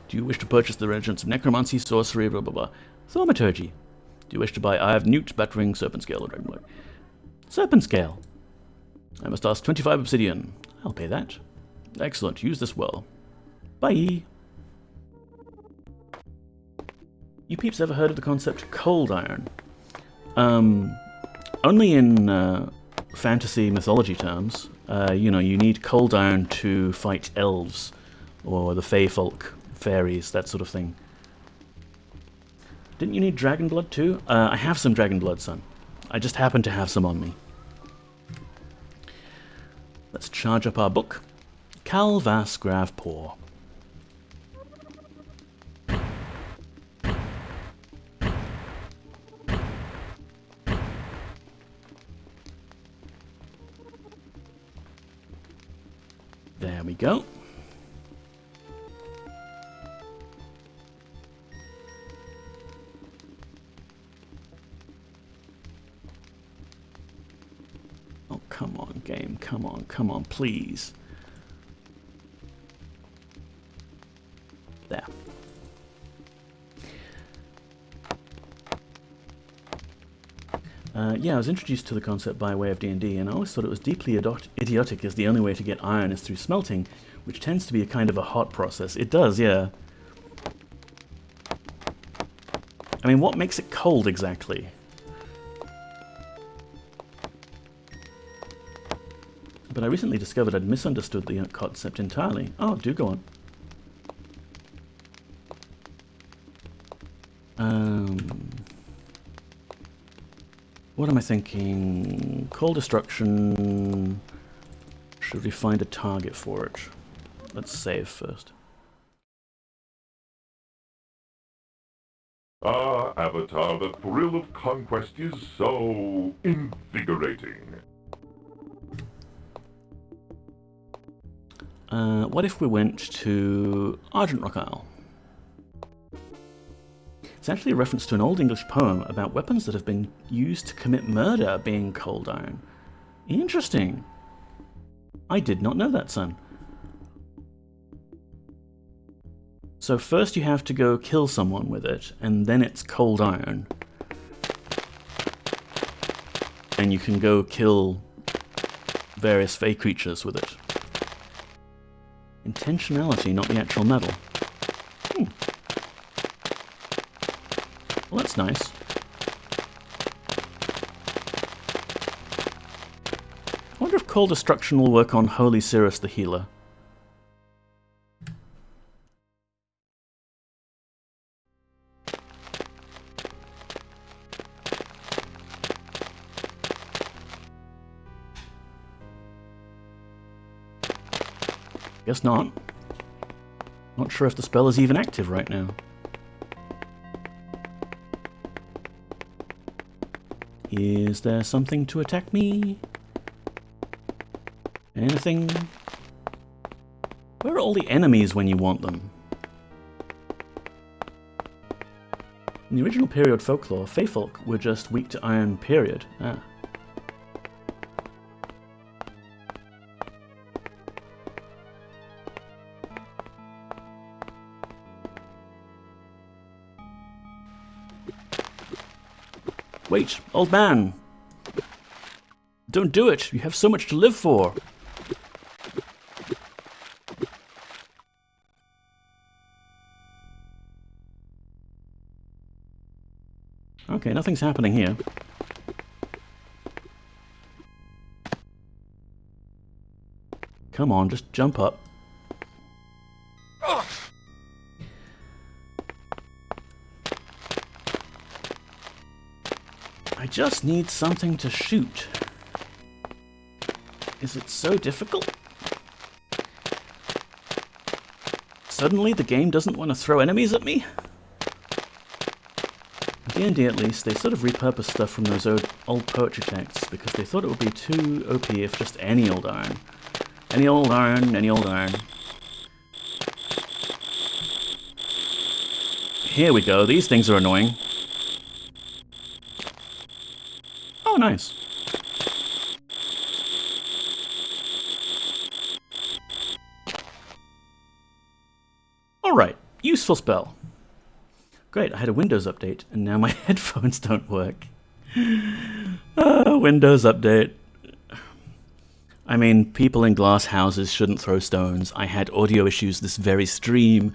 Do you wish to purchase the reagents of necromancy, sorcery, blah, blah, blah? Thaumaturgy. Do you wish to buy Eye of Newt, Batwing, Serpent Scale, or Dragon Blood? Serpent Scale. I must ask 25 obsidian. I'll pay that. Excellent, use this well. Bye! You peeps ever heard of the concept cold iron? Only in fantasy mythology terms. You know, you need cold iron to fight elves, or the fey folk, fairies, that sort of thing. Didn't you need dragon blood too? I have some dragon blood, son. I just happen to have some on me. Let's charge up our book. Cal Vas Grav Por. There we go. Oh, come on, game. Come on, please. There. Yeah, I was introduced to the concept by way of D&D, and I always thought it was deeply idiotic as the only way to get iron is through smelting, which tends to be a kind of a hot process. It does, yeah. I mean, what makes it cold exactly? But I recently discovered I'd misunderstood the concept entirely. Oh, do go on. What am I thinking? Cold destruction. Should we find a target for it? Let's save first. Ah, Avatar, the thrill of conquest is so invigorating. What if we went to Argent Rock Isle? It's actually a reference to an Old English poem about weapons that have been used to commit murder being cold iron. Interesting. I did not know that, son. So first you have to go kill someone with it, and then it's cold iron. And you can go kill various fey creatures with it. Intentionality, not the actual metal. Well, that's nice. I wonder if Cold Destruction will work on Holy Cirrus the Healer. Guess not. Not sure if the spell is even active right now. Is there something to attack me? Anything? Where are all the enemies when you want them? In the original period folklore, Feyfolk were just weak to iron, period. Ah. Wait, old man! Don't do it! You have so much to live for! Okay, nothing's happening here. Come on, just jump up. I just need something to shoot. Is it so difficult? Suddenly the game doesn't want to throw enemies at me? D&D at least, they sort of repurposed stuff from those old poetry texts because they thought it would be too OP if just any old iron. Any old iron, any old iron. Here we go, these things are annoying. Oh, nice. Alright, useful spell. Great, I had a Windows update, and now my headphones don't work. Windows update. I mean, people in glass houses shouldn't throw stones. I had audio issues this very stream.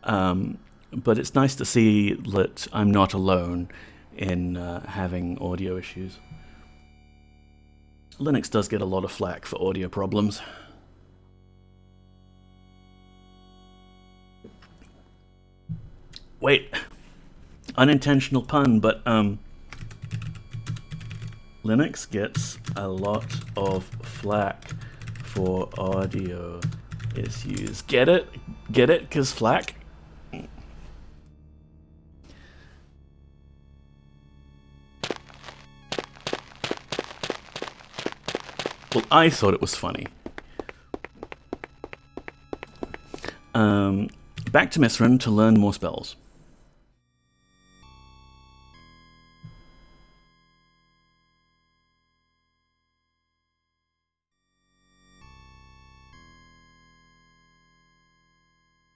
But it's nice to see that I'm not alone in having audio issues. Linux does get a lot of flack for audio problems. Wait, unintentional pun, but Linux gets a lot of flack for audio issues. Get it? Get it? 'Cause flack? Well, I thought it was funny. Back to Mithrin to learn more spells.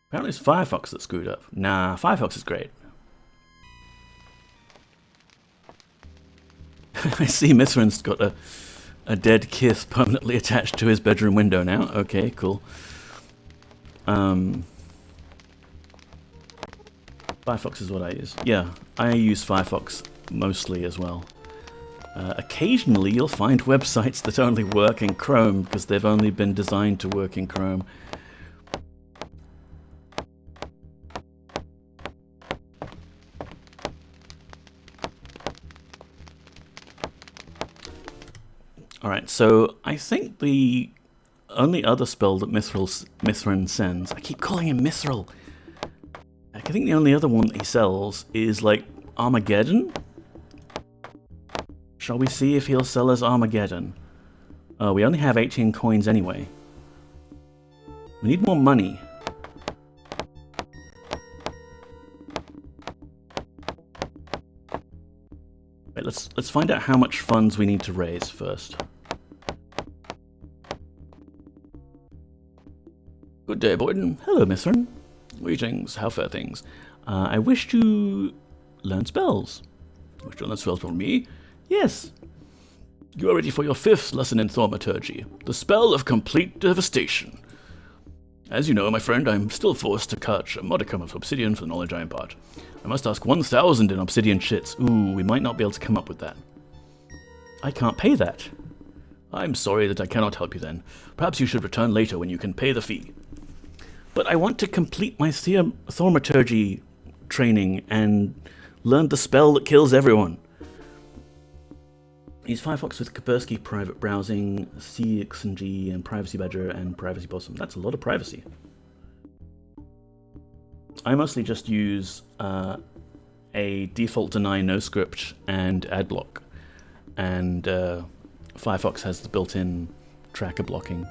Apparently it's Firefox that screwed up. Nah, Firefox is great. I see Mithrin's got a dead kiss permanently attached to his bedroom window now. Okay, cool. Firefox is what I use. Yeah, I use Firefox mostly as well. Occasionally you'll find websites that only work in Chrome because they've only been designed to work in Chrome. Alright, so I think the only other spell that Mithrin sends, I keep calling him Mithril. I think the only other one that he sells is like Armageddon. Shall we see if he'll sell us Armageddon? We only have 18 coins anyway. We need more money. Wait, let's find out how much funds we need to raise first. Good day, Boyden. Hello, Mithrin. Greetings, how fare things? I wish to learn spells. Wish to learn spells from me? Yes. You are ready for your 5th lesson in Thaumaturgy, the spell of complete devastation. As you know, my friend, I'm still forced to catch a modicum of obsidian for the knowledge I impart. I must ask 1,000 in obsidian shits. Ooh, we might not be able to come up with that. I can't pay that. I'm sorry that I cannot help you then. Perhaps you should return later when you can pay the fee. But I want to complete my Thaumaturgy training and learn the spell that kills everyone. Use Firefox with Kaspersky private browsing, CXNG, and Privacy Badger, and Privacy Possum. That's a lot of privacy. I mostly just use a default deny no script and ad block. And Firefox has the built-in tracker blocking.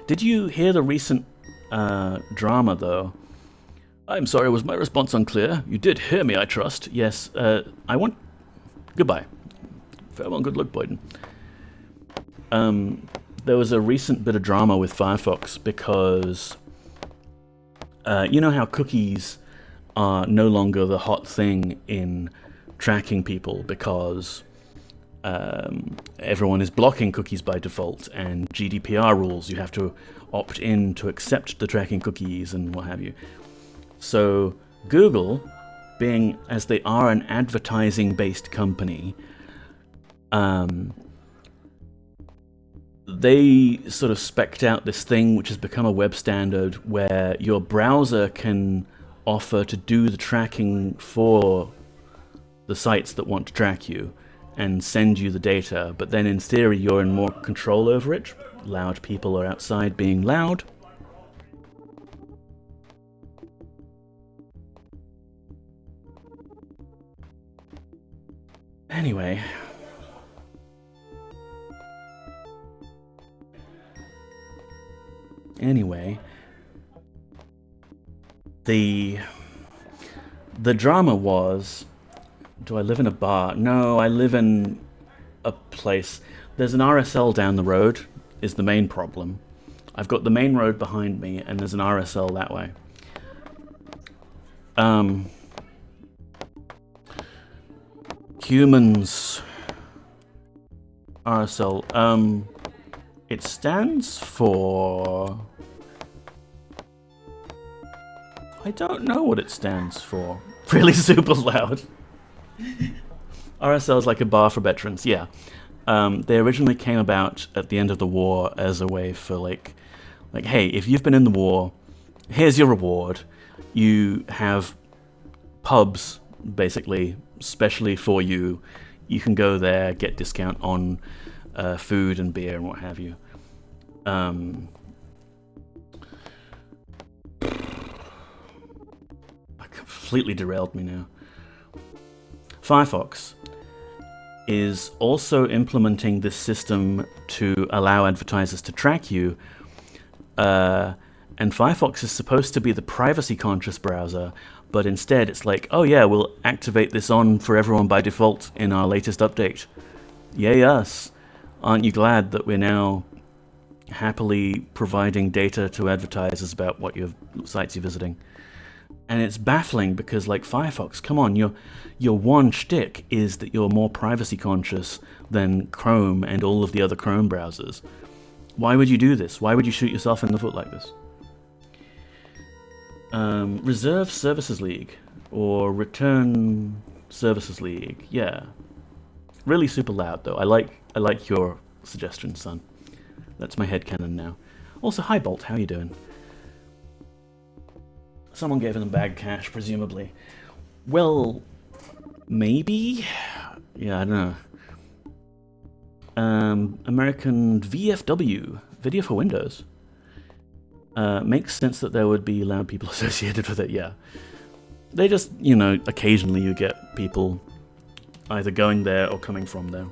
Did you hear the recent drama, though? I'm sorry, was my response unclear? You did hear me, I trust. Yes, I want... Goodbye. Farewell and good luck, Boyden. There was a recent bit of drama with Firefox because... you know how cookies are no longer the hot thing in tracking people because everyone is blocking cookies by default, and GDPR rules, you have to opt in to accept the tracking cookies and what have you. So Google, being as they are an advertising-based company, they sort of spec'd out this thing which has become a web standard where your browser can offer to do the tracking for the sites that want to track you and send you the data, but then in theory you're in more control over it. Loud people are outside being loud. Anyway... the drama was, do I live in a bar? No, I live in a place. There's an RSL down the road, is the main problem. I've got the main road behind me, and there's an RSL that way. Humans... RSL, It stands for... I don't know what it stands for. Really super loud. RSL is like a bar for veterans, yeah. They originally came about at the end of the war as a way for like, hey, if you've been in the war, here's your reward. You have pubs, basically, specially for you. You can go there, get discount on food and beer and what have you. Completely derailed me now. Firefox is also implementing this system to allow advertisers to track you. And Firefox is supposed to be the privacy-conscious browser, but instead it's like, oh yeah, we'll activate this on for everyone by default in our latest update. Yay us. Aren't you glad that we're now happily providing data to advertisers about what your sites you're visiting? And it's baffling because, like, Firefox, come on, your one shtick is that you're more privacy conscious than Chrome and all of the other Chrome browsers. Why would you do this? Why would you shoot yourself in the foot like this? Reserve Services League or Return Services League, yeah. Really super loud though. I like your suggestion, son. That's my headcanon now. Also, hi Bolt, how you doing? Someone gave them bag cash, presumably. Well, maybe? Yeah, I don't know. American VFW, Video for Windows. Makes sense that there would be loud people associated with it, yeah. They just, you know, occasionally you get people either going there or coming from there.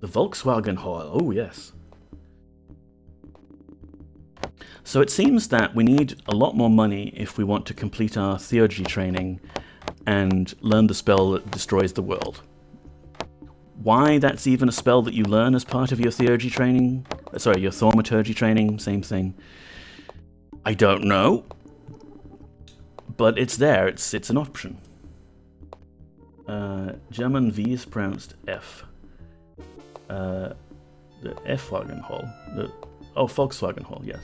The Volkswagen Hall, oh yes. So it seems that we need a lot more money if we want to complete our theurgy training and learn the spell that destroys the world. Why that's even a spell that you learn as part of your theurgy training, sorry, your thaumaturgy training, same thing, I don't know. But it's there, it's an option. German V is pronounced F. The F-Wagen Hall. Volkswagen Hall, yes.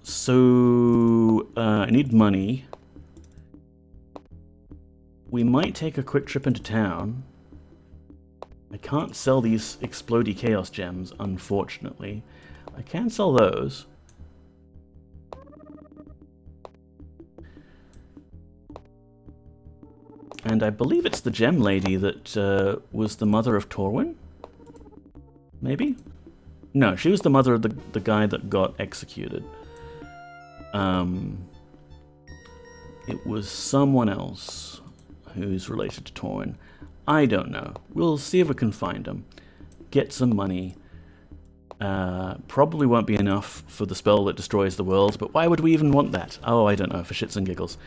So, I need money. We might take a quick trip into town. I can't sell these Explodey Chaos Gems, unfortunately. I can sell those. And I believe it's the gem lady that was the mother of Torwin? Maybe? No, she was the mother of the guy that got executed. It was someone else who's related to Torwin. I don't know. We'll see if we can find him. Get some money. Probably won't be enough for the spell that destroys the world, but why would we even want that? Oh, I don't know, for shits and giggles.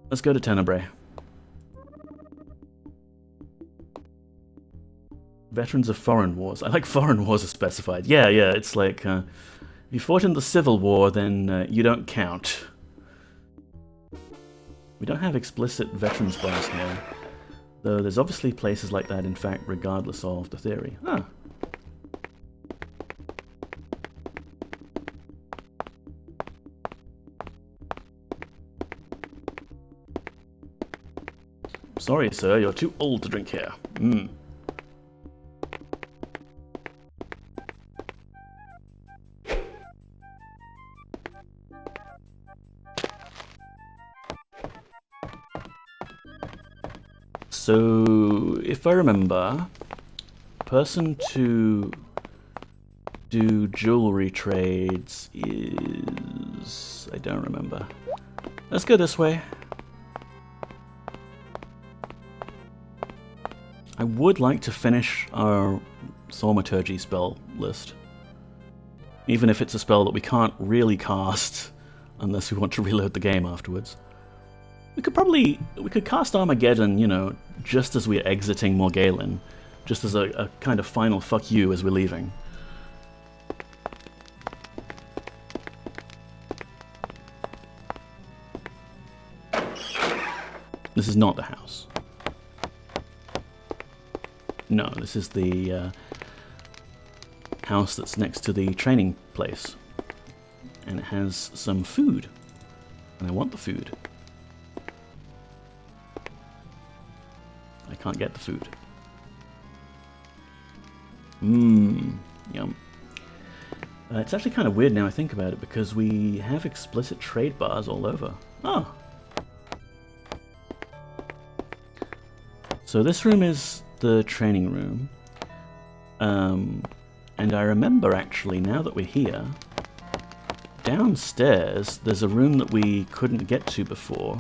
Let's go to Tenebrae. Veterans of foreign wars. I like foreign wars are specified. Yeah, it's like, if you fought in the Civil War, then you don't count. We don't have explicit veterans bars here, though there's obviously places like that, in fact, regardless of the theory. Ah. Sorry, sir, you're too old to drink here. So, if I remember, person to do jewelry trades is... I don't remember. Let's go this way. I would like to finish our Thaumaturgy spell list. Even if it's a spell that we can't really cast unless we want to reload the game afterwards. We could cast Armageddon, you know, just as we're exiting Morgalen. Just as a kind of final fuck you as we're leaving. This is not the house. No, this is the house that's next to the training place. And it has some food. And I want the food. I can't get the food. Mmm, yum. It's actually kind of weird now I think about it, because we have explicit trade bars all over. Oh. So this room is the training room. And I remember actually, now that we're here, downstairs there's a room that we couldn't get to before.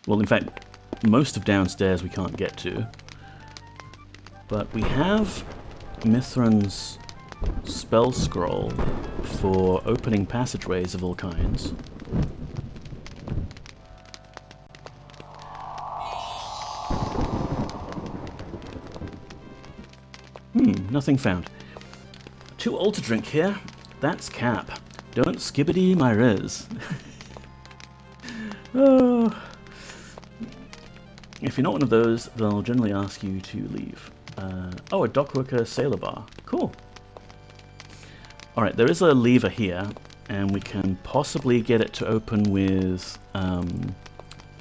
Well, in fact, most of downstairs we can't get to. But we have Mithran's spell scroll for opening passageways of all kinds. Nothing found. Too old to drink here. That's Cap. Don't skibbity my riz. Oh. If you're not one of those, they'll generally ask you to leave. Oh, a dockworker sailor bar. Cool. Alright, there is a lever here, and we can possibly get it to open with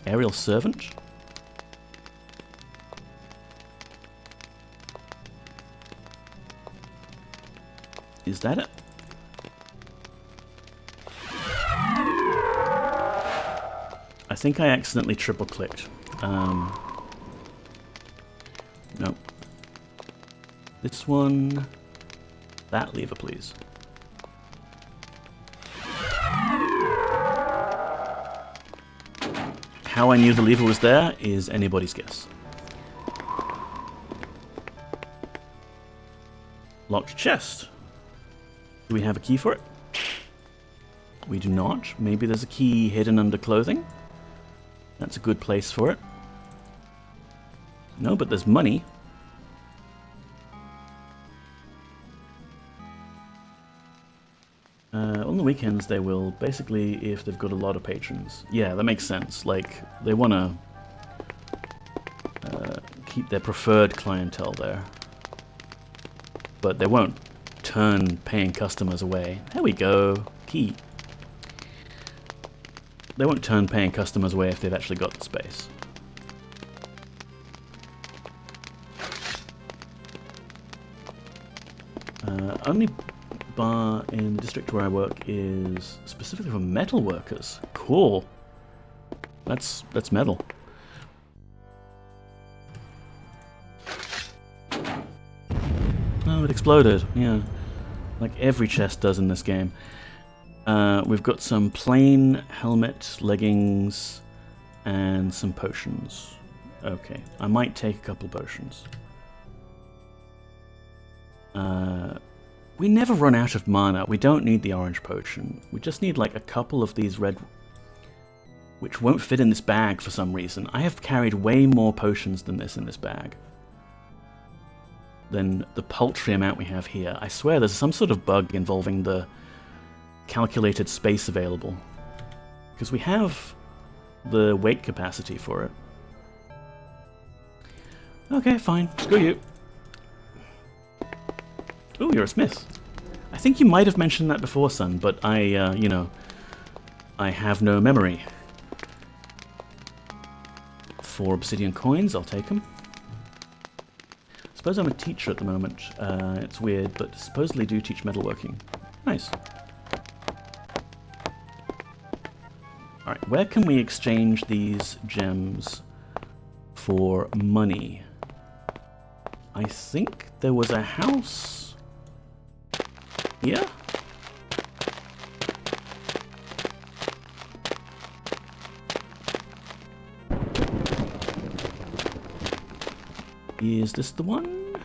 aerial servant. Is that it? I think I accidentally triple clicked. Nope. This one. That lever, please. How I knew the lever was there is anybody's guess. Locked chest. Do we have a key for it? We do not. Maybe there's a key hidden under clothing. That's a good place for it. No, but there's money. On the weekends they will, basically, if they've got a lot of patrons. Yeah, that makes sense. Like, they want to keep their preferred clientele there. But they won't turn paying customers away. There we go. Key. They won't turn paying customers away if they've actually got the space. Only bar in the district where I work is specifically for metal workers. Cool. That's metal. Oh, it exploded. Yeah. Like every chest does in this game. We've got some plain helmet, leggings, and some potions. Okay, I might take a couple potions. We never run out of mana. We don't need the orange potion. We just need like a couple of these red, which won't fit in this bag for some reason. I have carried way more potions than this in this bag, than the paltry amount we have here. I swear there's some sort of bug involving the calculated space available, because we have the weight capacity for it. Okay, fine. Screw you. Ooh, you're a smith. I think you might have mentioned that before, son, but I, you know, I have no memory. 4 obsidian coins, I'll take them. Suppose I'm a teacher at the moment. It's weird, but supposedly do teach metalworking. Nice. Alright, where can we exchange these gems for money? I think there was a house here? Is this the one?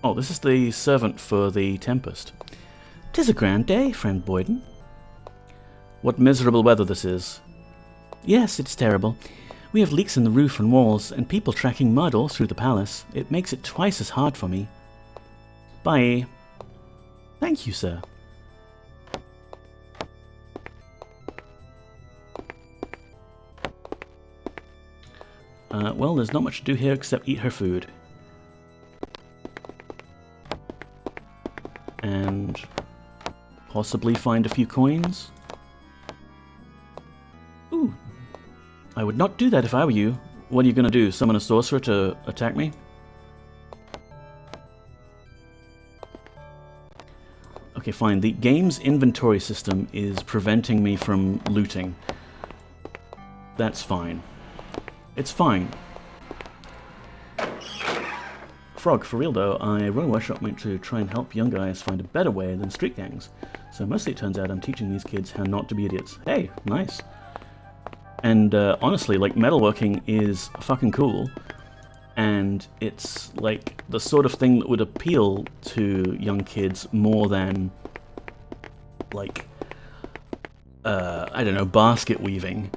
Oh, this is the servant for the Tempest. 'Tis a grand day, friend Boyden. What miserable weather this is. Yes, it's terrible. We have leaks in the roof and walls, and people tracking mud all through the palace. It makes it twice as hard for me. Bye. Thank you, sir. Well, there's not much to do here except eat her food. And possibly find a few coins. Ooh. I would not do that if I were you. What are you going to do? Summon a sorcerer to attack me? Okay, fine. The game's inventory system is preventing me from looting. That's fine. It's fine. Frog, for real though, I run a workshop meant to try and help young guys find a better way than street gangs. So mostly it turns out I'm teaching these kids how not to be idiots. Hey, nice. And honestly, like, metalworking is fucking cool. And it's like the sort of thing that would appeal to young kids more than, like, I don't know, basket weaving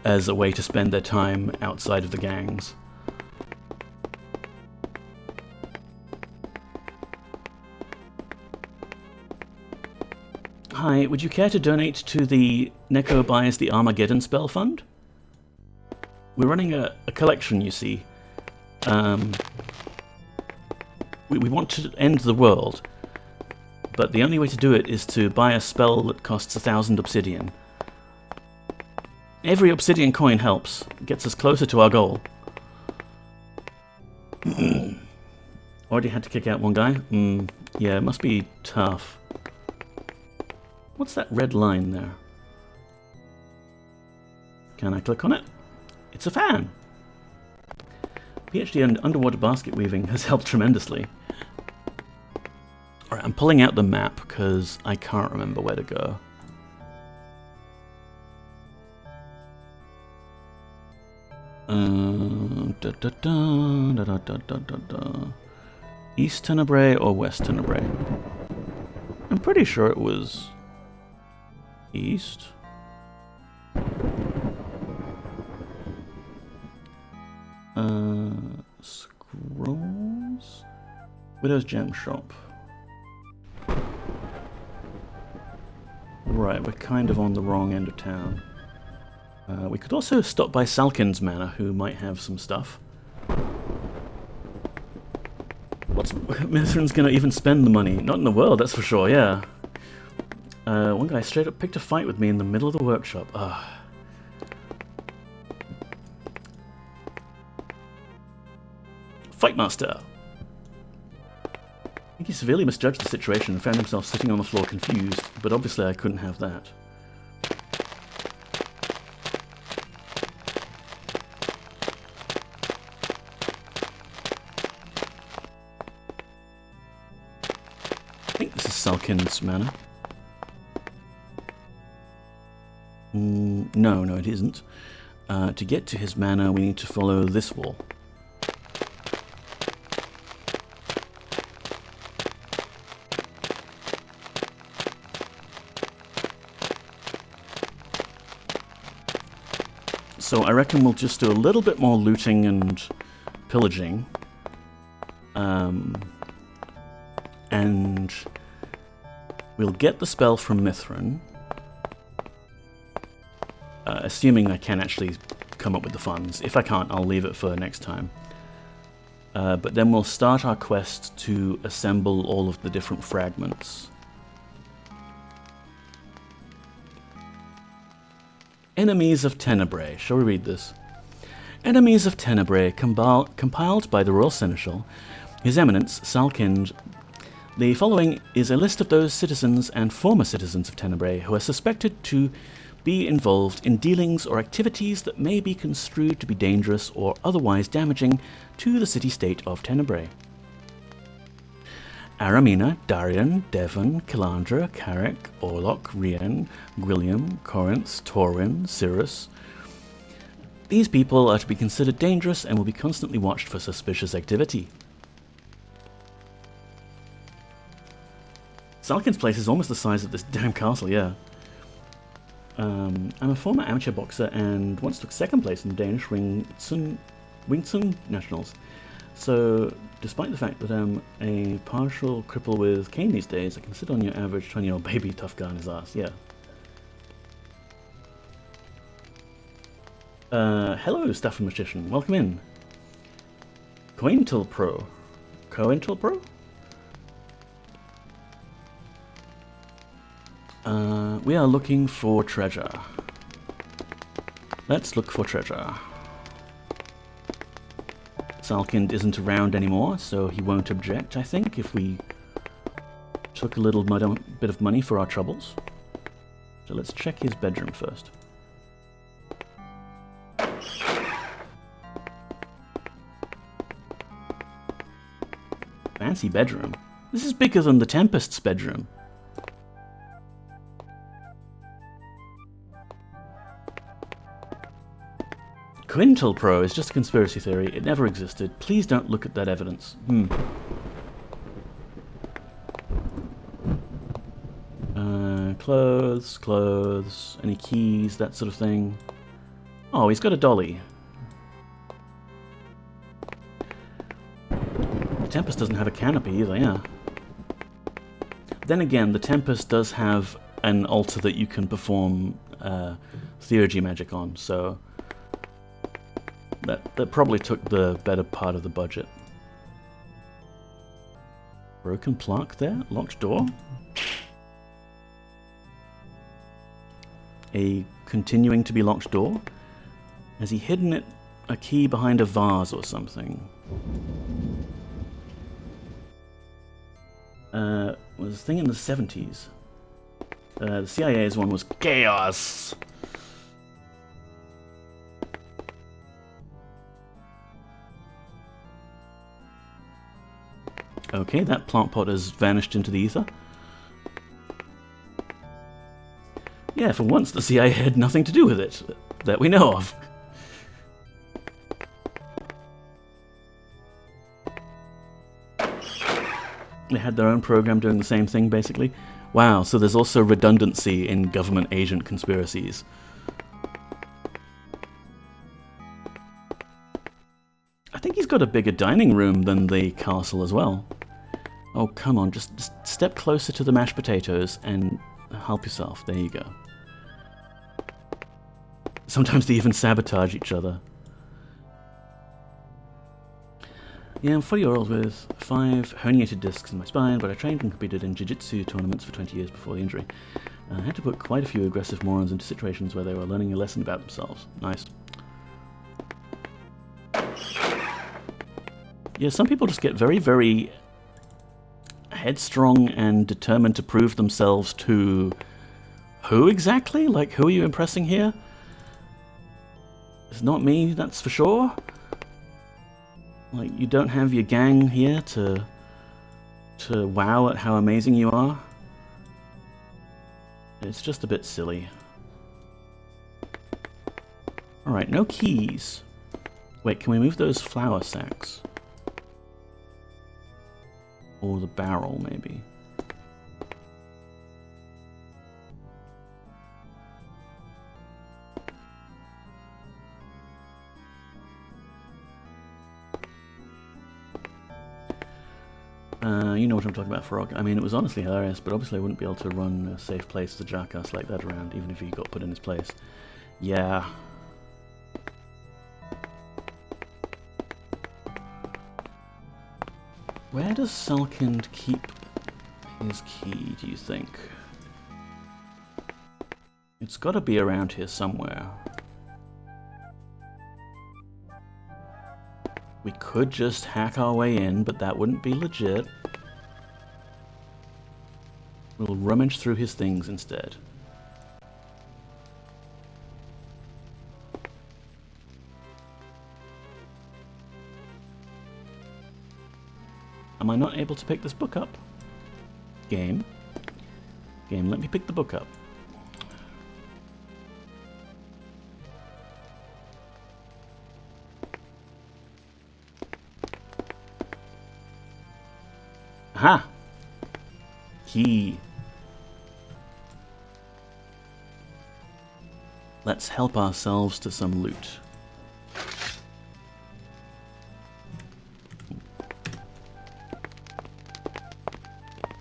as a way to spend their time outside of the gangs. Hi, would you care to donate to the Neko Buys the Armageddon Spell Fund? We're running a collection, you see. We want to end the world, but the only way to do it is to buy a spell that costs 1,000 obsidian. Every obsidian coin helps, gets us closer to our goal. Already had to kick out one guy? Yeah, it must be tough. What's that red line there? Can I click on it? It's a fan! PhD and underwater basket weaving has helped tremendously. Alright, I'm pulling out the map because I can't remember where to go. East Tenebrae or West Tenebrae? I'm pretty sure it was east. Scrolls? Widow's Gem Shop. Right, we're kind of on the wrong end of town. We could also stop by Salkin's Manor, who might have some stuff. Mithrin's gonna even spend the money? Not in the world, that's for sure, yeah. One guy straight up picked a fight with me in the middle of the workshop. Ugh. Fightmaster! I think he severely misjudged the situation and found himself sitting on the floor confused, but obviously I couldn't have that. I think this is Salkin's Manor. No, it isn't. To get to his manor, we need to follow this wall. So I reckon we'll just do a little bit more looting and pillaging. And we'll get the spell from Mithrin. Assuming I can actually come up with the funds. If I can't, I'll leave it for next time. But then we'll start our quest to assemble all of the different fragments. Enemies of Tenebrae. Shall we read this? Enemies of Tenebrae, compiled by the Royal Seneschal, His Eminence, Salkind. The following is a list of those citizens and former citizens of Tenebrae who are suspected to be involved in dealings or activities that may be construed to be dangerous or otherwise damaging to the city-state of Tenebrae. Aramina, Darian, Devon, Calandra, Carrick, Orlok, Rhian, Gwilliam, Corinth, Torwin, Cirrus. These people are to be considered dangerous and will be constantly watched for suspicious activity. Salkin's place is almost the size of this damn castle, yeah. I'm a former amateur boxer and once took second place in the Danish Wingtsun Nationals. So, despite the fact that I'm a partial cripple with cane these days, I can sit on your average 20-year-old baby tough guy on his ass, yeah. Hello, Staff and Magician. Welcome in. Cointel Pro. Cointel Pro? We are looking for treasure. Let's look for treasure. Salkind isn't around anymore, so he won't object, I think, if we took a little bit of money for our troubles. So let's check his bedroom first. Fancy bedroom. This is bigger than the Tempest's bedroom. Quintal Pro is just a conspiracy theory. It never existed. Please don't look at that evidence. Clothes, any keys, that sort of thing. Oh, he's got a dolly. The Tempest doesn't have a canopy either, yeah. Then again, the Tempest does have an altar that you can perform theurgy magic on, so that probably took the better part of the budget. Broken plaque there? Locked door? A continuing to be locked door? Has he hidden a key behind a vase or something? Was a thing in the 70s. The CIA's one was chaos! Okay, that plant pot has vanished into the ether. Yeah, for once the CIA had nothing to do with it, that we know of. They had their own program doing the same thing, basically. Wow, so there's also redundancy in government agent conspiracies. I think he's got a bigger dining room than the castle as well. Oh, come on, just step closer to the mashed potatoes and help yourself. There you go. Sometimes they even sabotage each other. Yeah, I'm 40-year-old with 5 herniated discs in my spine, but I trained and competed in jiu-jitsu tournaments for 20 years before the injury. I had to put quite a few aggressive morons into situations where they were learning a lesson about themselves. Nice. Yeah, some people just get very, very headstrong and determined to prove themselves to... Who exactly? Like, who are you impressing here? It's not me, that's for sure. Like, you don't have your gang here to wow at how amazing you are. It's just a bit silly. Alright, no keys. Wait, can we move those flour sacks? Or the barrel, maybe. You know what I'm talking about, Frog. I mean, it was honestly hilarious, but obviously I wouldn't be able to run a safe place as a jackass like that around, even if he got put in his place. Yeah. Where does Salkind keep his key, do you think? It's got to be around here somewhere. We could just hack our way in, but that wouldn't be legit. We'll rummage through his things instead. Am I not able to pick this book up? Game, let me pick the book up. Aha! Key. Let's help ourselves to some loot.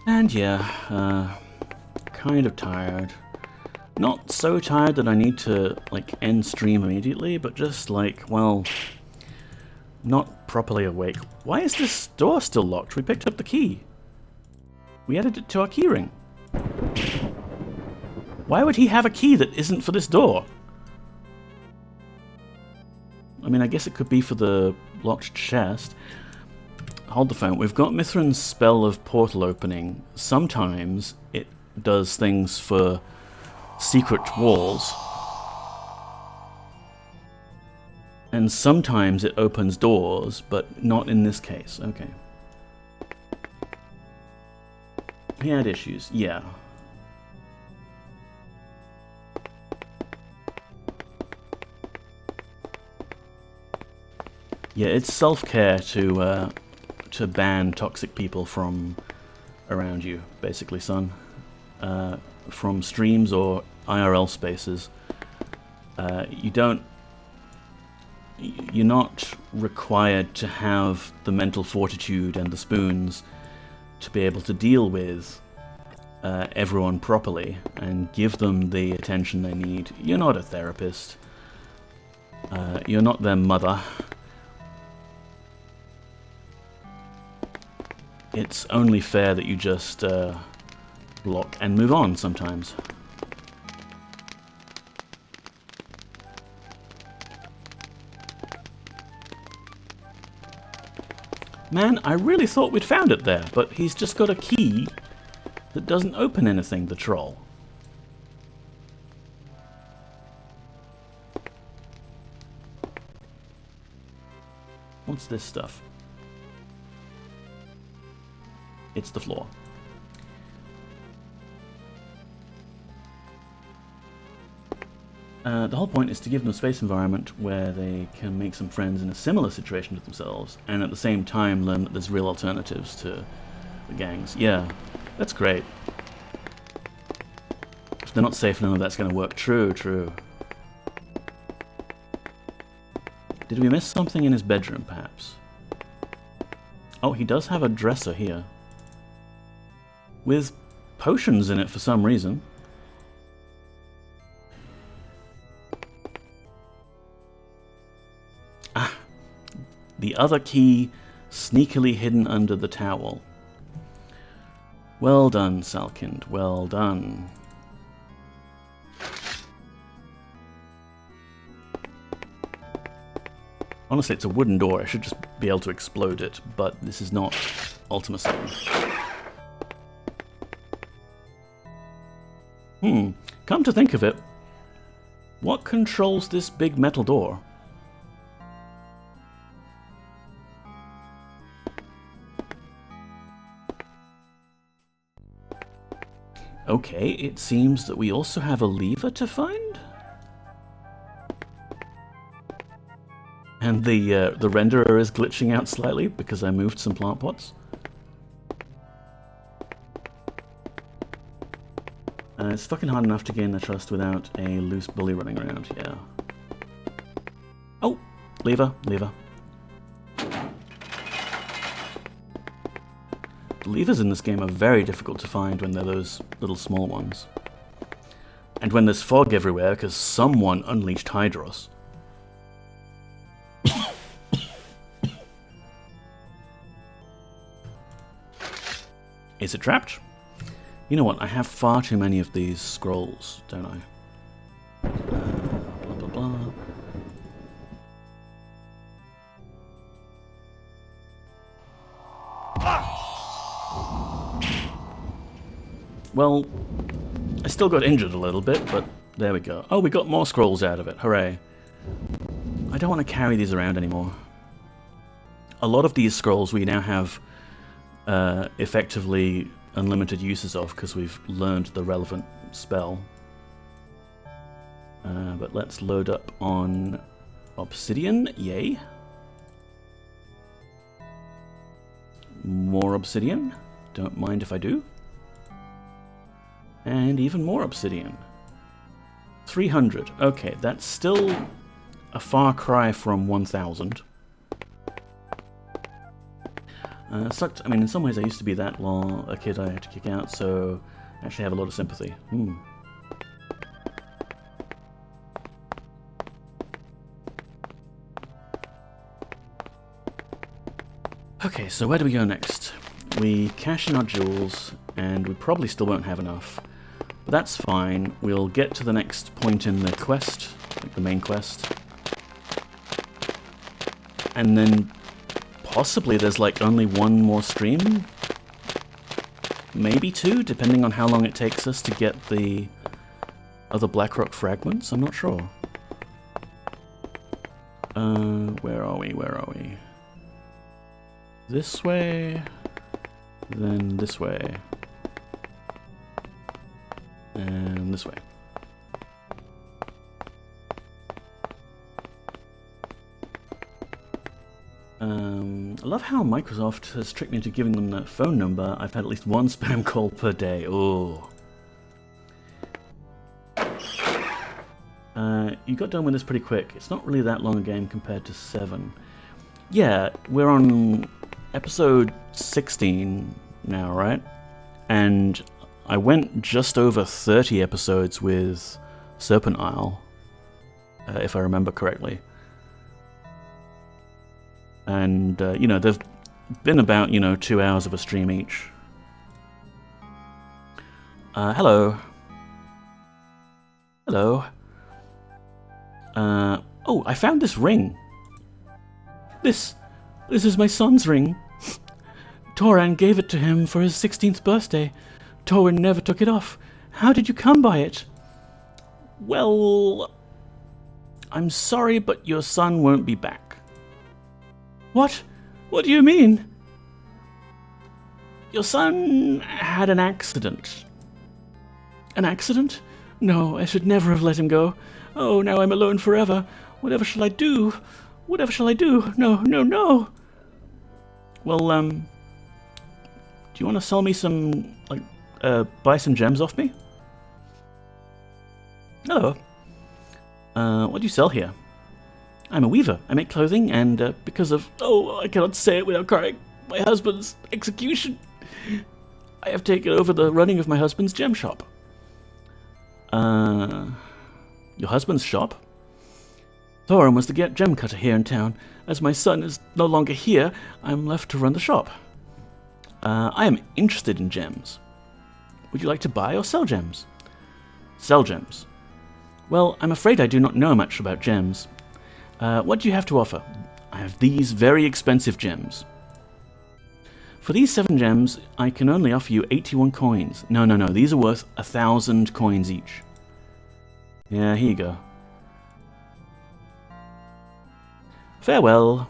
And yeah, kind of tired. Not so tired that I need to, like, end stream immediately, but just, like, well, not properly awake. Why is this door still locked? We picked up the key. We added it to our keyring. Why would he have a key that isn't for this door? I mean, I guess it could be for the locked chest. Hold the phone. We've got Mithran's spell of portal opening. Sometimes it does things for secret walls. And sometimes it opens doors, but not in this case. Okay. He had issues. Yeah. Yeah, it's self-care to ban toxic people from around you, basically, son. From streams or IRL spaces. You're not required to have the mental fortitude and the spoons to be able to deal with everyone properly and give them the attention they need. You're not a therapist. You're not their mother. It's only fair that you just block and move on sometimes. Man, I really thought we'd found it there, but he's just got a key that doesn't open anything, the troll. What's this stuff? It's the floor. The whole point is to give them a space environment where they can make some friends in a similar situation to themselves, and at the same time learn that there's real alternatives to the gangs. Yeah, that's great. If they're not safe, none of that's going to work. True, true. Did we miss something in his bedroom, perhaps? Oh, he does have a dresser here. With potions in it for some reason. Ah, the other key sneakily hidden under the towel. Well done, Salkind, well done. Honestly, it's a wooden door. I should just be able to explode it, but this is not Ultima 7. Come to think of it, what controls this big metal door? Okay, it seems that we also have a lever to find? And the renderer is glitching out slightly because I moved some plant pots. It's fucking hard enough to gain their trust without a loose bully running around, yeah. Oh! Lever, lever. The levers in this game are very difficult to find when they're those little small ones. And when there's fog everywhere because someone unleashed Hydros. Is it trapped? You know what, I have far too many of these scrolls, don't I? Blah, blah, blah. Well, I still got injured a little bit, but there we go. Oh, we got more scrolls out of it, hooray. I don't want to carry these around anymore. A lot of these scrolls we now have effectively unlimited uses of because we've learned the relevant spell. But let's load up on obsidian, yay. More obsidian, don't mind if I do. And even more obsidian. 300, okay, that's still a far cry from 1000. Sucked. I mean, in some ways I used to be a kid I had to kick out, so I actually have a lot of sympathy. Okay, so where do we go next? We cash in our jewels, and we probably still won't have enough. But that's fine. We'll get to the next point in the quest, like the main quest. And then possibly there's like only one more stream? Maybe two, depending on how long it takes us to get the other Blackrock fragments. I'm not sure. Where are we? Where are we? This way, then this way, and this way. I love how Microsoft has tricked me into giving them that phone number. I've had at least one spam call per day. Oh. You got done with this pretty quick. It's not really that long a game compared to 7. Yeah, we're on episode 16 now, right? And I went just over 30 episodes with Serpent Isle, if I remember correctly. And, you know, there've been about, 2 hours of a stream each. Hello. Hello. Oh, I found this ring. This is my son's ring. Toran gave it to him for his 16th birthday. Torwin never took it off. How did you come by it? Well, I'm sorry, but your son won't be back. What? What do you mean? Your son had an accident. An accident? No, I should never have let him go. Oh, now I'm alone forever. Whatever shall I do? Whatever shall I do? No, no, no. Well, do you want to sell me some, buy some gems off me? Hello. What do you sell here? I'm a weaver. I make clothing, and because of, I cannot say it without crying, my husband's execution, I have taken over the running of my husband's gem shop. Your husband's shop? Thorin was the gem cutter here in town. As my son is no longer here, I'm left to run the shop. I am interested in gems. Would you like to buy or sell gems? Sell gems. Well, I'm afraid I do not know much about gems. What do you have to offer? I have these very expensive gems. For these 7 gems, I can only offer you 81 coins. No, these are worth 1,000 coins each. Yeah, here you go. Farewell.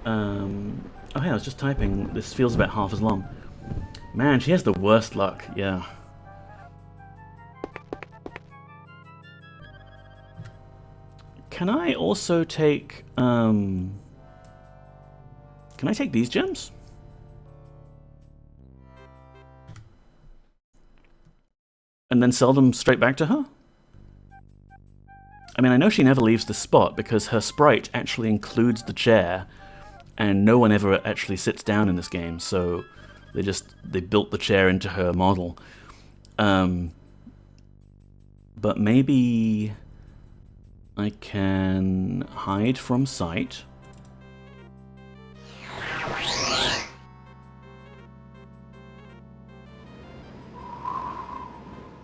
Oh hey, I was just typing. This feels about half as long. Man, she has the worst luck, yeah. Can I also take, can I take these gems? And then sell them straight back to her? I mean, I know she never leaves the spot because her sprite actually includes the chair, and no one ever actually sits down in this game, so they built the chair into her model. But maybe I can hide from sight.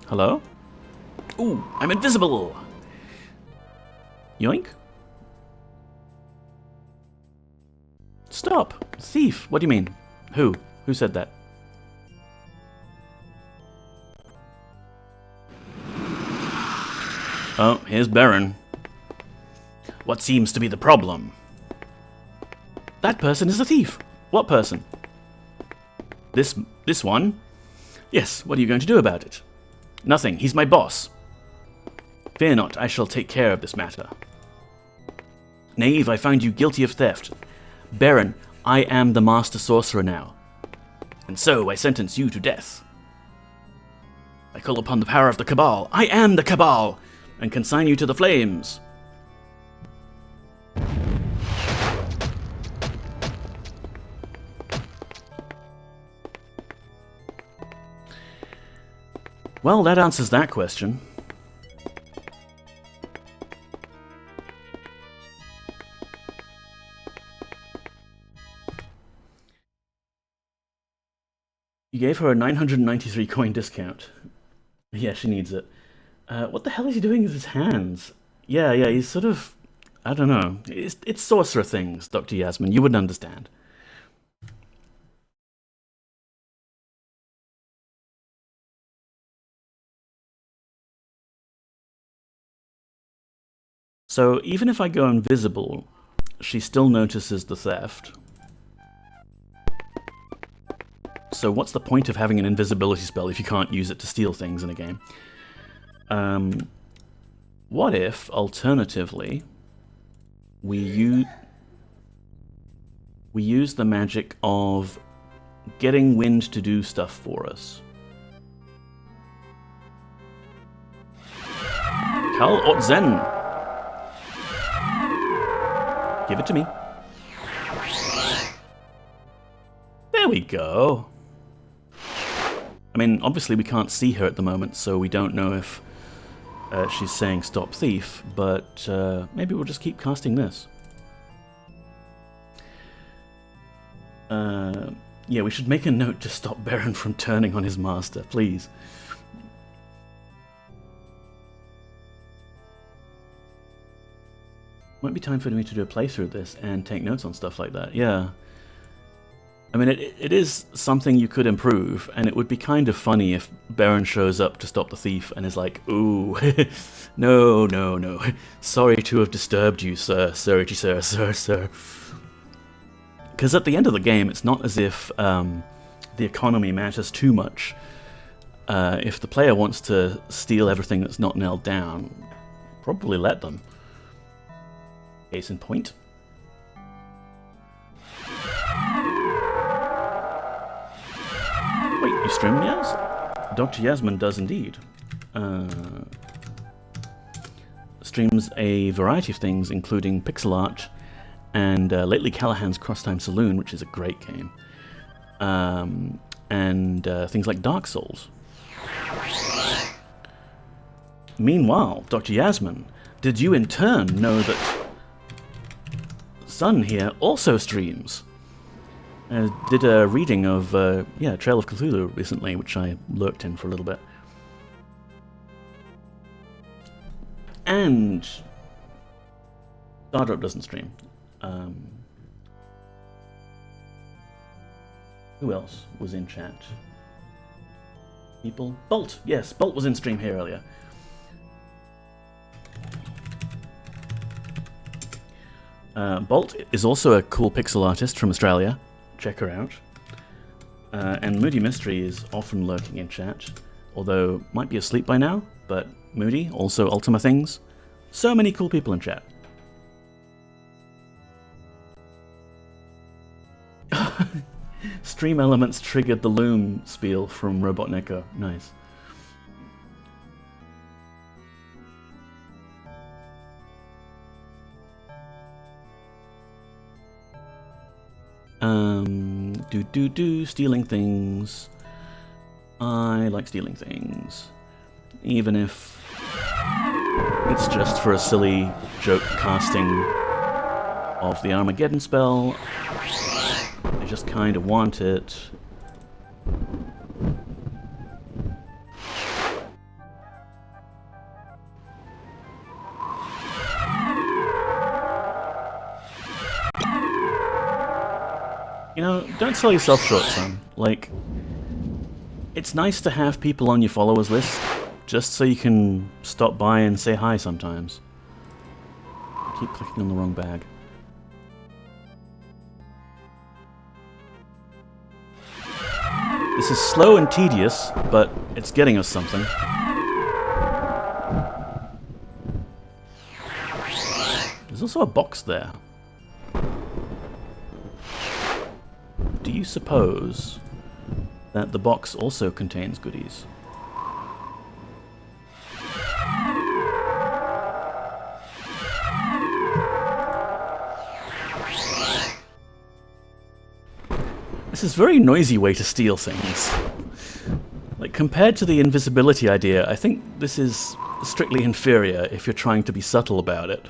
Hello? Ooh, I'm invisible! Yoink? Stop! Thief! What do you mean? Who? Who said that? Oh, here's Baron. What seems to be the problem? That person is a thief! What person? This one? Yes, what are you going to do about it? Nothing, he's my boss. Fear not, I shall take care of this matter. Knave, I find you guilty of theft. Baron, I am the Master Sorcerer now. And so I sentence you to death. I call upon the power of the Cabal. I am the Cabal! And consign you to the flames. Well, that answers that question. You gave her a 993 coin discount. Yeah, she needs it. What the hell is he doing with his hands? Yeah, he's sort of... I don't know. It's sorcerer things, Dr. Yasmin. You wouldn't understand. So even if I go invisible, she still notices the theft. So what's the point of having an invisibility spell if you can't use it to steal things in a game? What if, alternatively, we use the magic of getting wind to do stuff for us? Kal Otzen! Give it to me. There we go. I mean, obviously we can't see her at the moment, so we don't know if she's saying stop thief, but maybe we'll just keep casting this. Yeah, we should make a note to stop Baron from turning on his master, please. Might be time for me to do a playthrough of this and take notes on stuff like that, yeah. I mean, it is something you could improve, and it would be kind of funny if Baron shows up to stop the thief and is like, ooh, no. Sorry to have disturbed you, sir. Sir. Because at the end of the game, it's not as if the economy matters too much. If the player wants to steal everything that's not nailed down, probably let them. Case in point. Wait, you stream Yaz? Dr. Yasmin does indeed. Streams a variety of things, including pixel art, and lately Callahan's Crosstime Saloon, which is a great game. And things like Dark Souls. Meanwhile, Dr. Yasmin, did you in turn know that Sun here also streams? Did a reading of Trail of Cthulhu recently, which I lurked in for a little bit. And Stardrop doesn't stream. Who else was in chat? People? Bolt! Yes, Bolt was in stream here earlier. Bolt is also a cool pixel artist from Australia. Check her out. And Moody Mystery is often lurking in chat, although might be asleep by now, but Moody, also Ultima things. So many cool people in chat. Stream elements triggered the Loom spiel from Robot Neko. Nice. Stealing things. I like stealing things. Even if it's just for a silly joke casting of the Armageddon spell. I just kind of want it. You know, don't sell yourself short, son. Like, it's nice to have people on your followers list, just so you can stop by and say hi sometimes. I keep clicking on the wrong bag. This is slow and tedious, but it's getting us something. There's also a box there. Do you suppose that the box also contains goodies? This is a very noisy way to steal things. Like, compared to the invisibility idea, I think this is strictly inferior if you're trying to be subtle about it.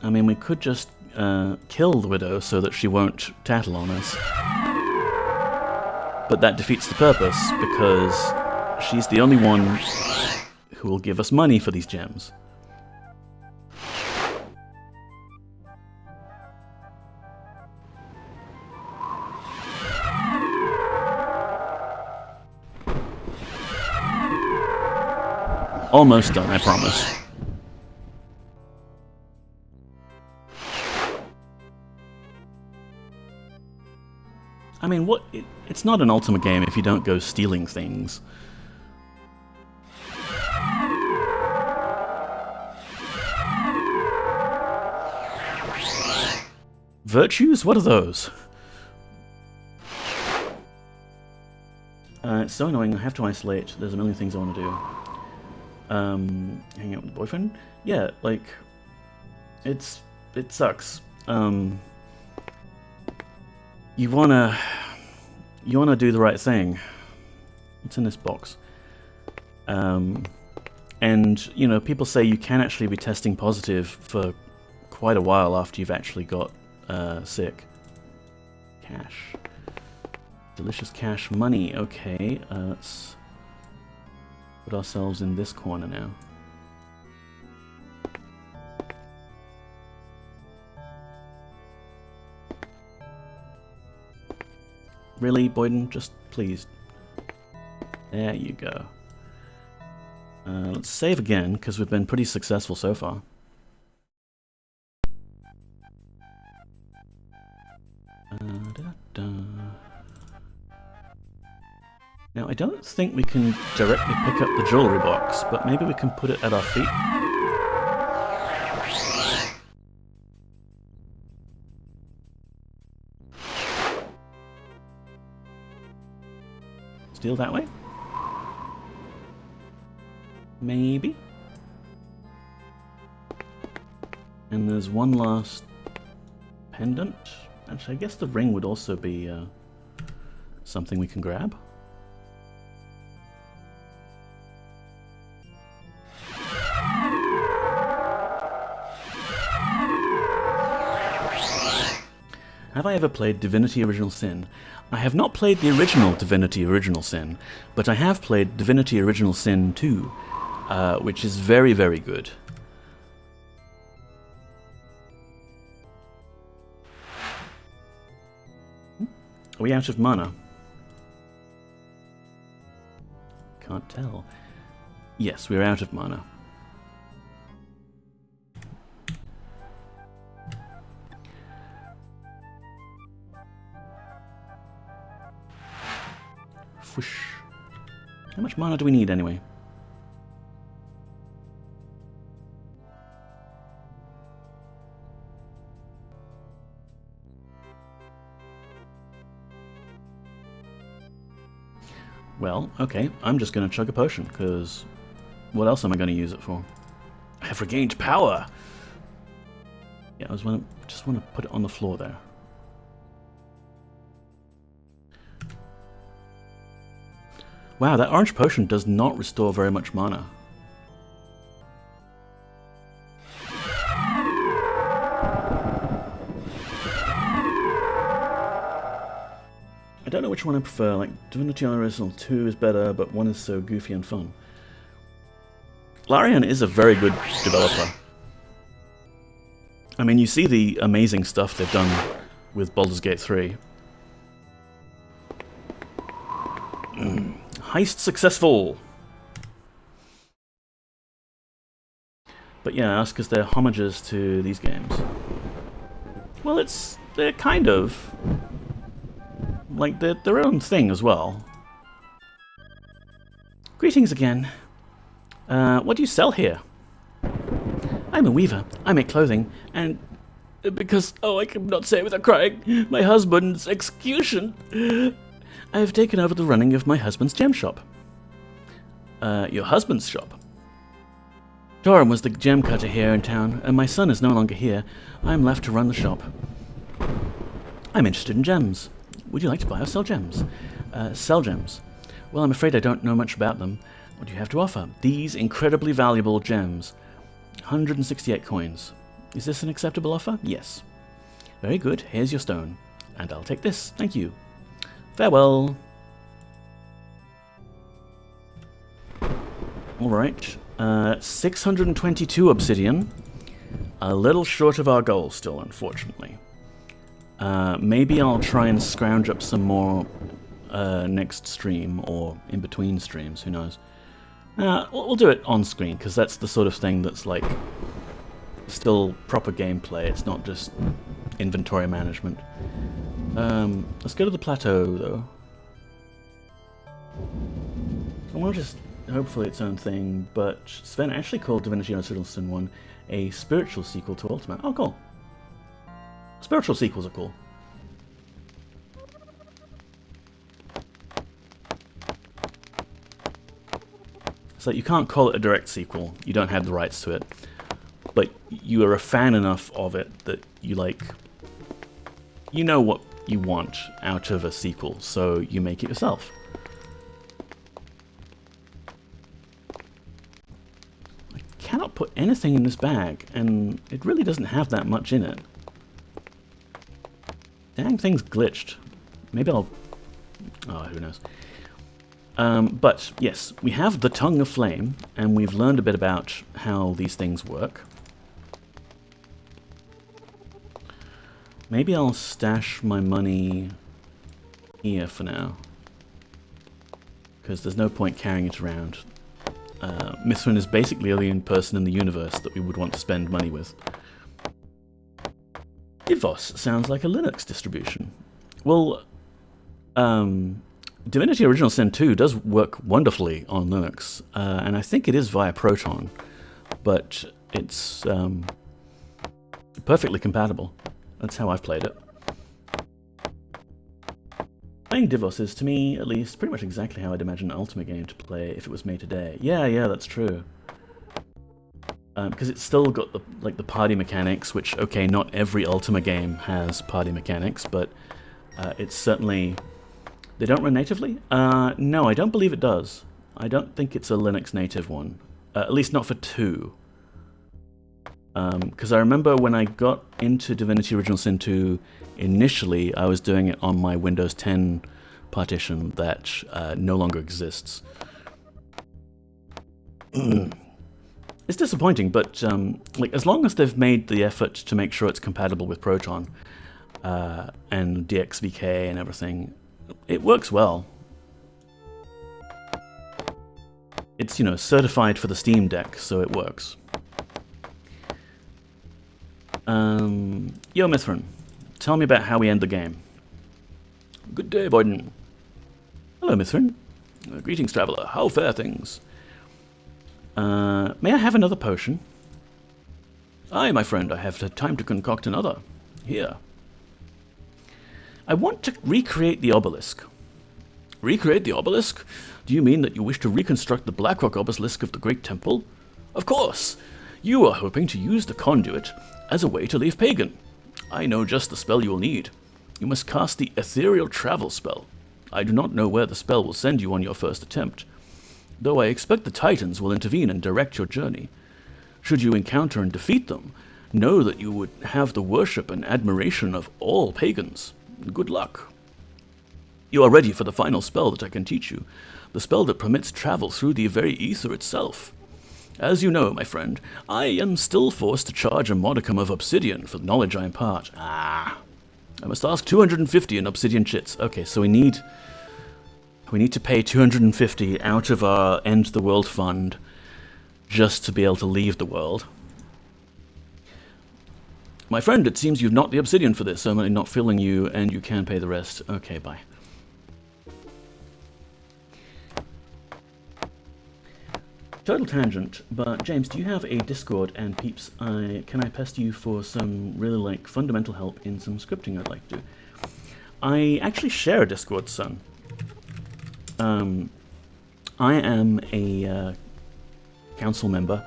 I mean, we could just kill the widow so that she won't tattle on us. But that defeats the purpose, because she's the only one who will give us money for these gems. Almost done, I promise. I mean, it's not an Ultima game if you don't go stealing things. Virtues? What are those? It's so annoying, I have to isolate. There's a million things I want to do. Hang out with the boyfriend? Yeah, like, it sucks. You wanna do the right thing. What's in this box? And, you know, people say you can actually be testing positive for quite a while after you've actually got sick. Cash. Delicious cash money. Okay, let's put ourselves in this corner now. Really, Boyden? Just please. There you go. Let's save again, because we've been pretty successful so far. Now, I don't think we can directly pick up the jewelry box, but maybe we can put it at our feet. Steal that way? Maybe? And there's one last pendant. Actually, I guess the ring would also be something we can grab. Have I ever played Divinity Original Sin? I have not played the original Divinity Original Sin, but I have played Divinity Original Sin 2, which is very, very good. Are we out of mana? Can't tell. Yes, we're out of mana. Whoosh. How much mana do we need anyway? Well, okay, I'm just going to chug a potion, because what else am I going to use it for? I have regained power! Yeah, just want to put it on the floor there. Wow, that orange potion does not restore very much mana. I don't know which one I prefer, like Divinity Original 2 is better, but one is so goofy and fun. Larian is a very good developer. I mean, you see the amazing stuff they've done with Baldur's Gate 3. Heist successful! But yeah, that's because they're homages to these games. Well, they're kind of... like, they're their own thing as well. Greetings again. What do you sell here? I'm a weaver. I make clothing, and... because, oh, I cannot say it without crying, my husband's execution... I have taken over the running of my husband's gem shop. Your husband's shop? Doran was the gem cutter here in town, and my son is no longer here. I am left to run the shop. I'm interested in gems. Would you like to buy or sell gems? Sell gems. Well, I'm afraid I don't know much about them. What do you have to offer? These incredibly valuable gems. 168 coins. Is this an acceptable offer? Yes. Very good. Here's your stone. And I'll take this. Thank you. Farewell. Alright. 622 obsidian. A little short of our goal still, unfortunately. Maybe I'll try and scrounge up some more next stream, or in between streams, who knows. We'll do it on screen, because that's the sort of thing that's like still proper gameplay. It's not just inventory management. Let's go to the plateau, though. I want to just, hopefully its own thing, but Sven actually called Divinity Original Sin 1 a spiritual sequel to Ultima. Oh, cool. Spiritual sequels are cool. So you can't call it a direct sequel. You don't have the rights to it. But you are a fan enough of it that you like... You know what you want out of a sequel, so you make it yourself. I cannot put anything in this bag, and it really doesn't have that much in it. Dang thing's glitched. Maybe I'll... Oh, who knows. But, yes, we have the Tongue of Flame, and we've learned a bit about how these things work. Maybe I'll stash my money here for now, because there's no point carrying it around. Mithrin is basically the only person in the universe that we would want to spend money with. Divos sounds like a Linux distribution. Well, Divinity Original Sin 2 does work wonderfully on Linux, and I think it is via Proton, but it's perfectly compatible. That's how I've played it. Playing Divos is, to me at least, pretty much exactly how I'd imagine an Ultima game to play if it was made today. Yeah, that's true. Because it's still got the party mechanics, which, okay, not every Ultima game has party mechanics, but it's certainly... They don't run natively? No, I don't believe it does. I don't think it's a Linux native one. At least not for 2. Because I remember when I got into Divinity Original Sin 2, initially I was doing it on my Windows 10 partition that no longer exists. It's disappointing, but like as long as they've made the effort to make sure it's compatible with Proton and DXVK and everything, it works well. It's, you know, certified for the Steam Deck, so it works. Yo, Mithrin, tell me about how we end the game. Good day, Boyden. Hello, Mithrin. Greetings, traveller. How fare things? May I have another potion? Aye, my friend, I have time to concoct another. Here. I want to recreate the obelisk. Recreate the obelisk? Do you mean that you wish to reconstruct the Blackrock obelisk of the Great Temple? Of course! You are hoping to use the conduit as a way to leave Pagan. I know just the spell you will need. You must cast the Ethereal Travel spell. I do not know where the spell will send you on your first attempt, though I expect the Titans will intervene and direct your journey. Should you encounter and defeat them, know that you would have the worship and admiration of all pagans. Good luck. You are ready for the final spell that I can teach you, the spell that permits travel through the very ether itself. As you know, my friend, I am still forced to charge a modicum of obsidian for the knowledge I impart. I must ask 250 in obsidian chits. Okay, so we need to pay 250 out of our End the World fund just to be able to leave the world. My friend, it seems you've not the obsidian for this, so I'm not filling you, and you can pay the rest. Okay, bye. Total tangent, but James, do you have a Discord? And peeps, can I pester you for some really fundamental help in some scripting I'd like to do? I actually share a Discord, son. I am a council member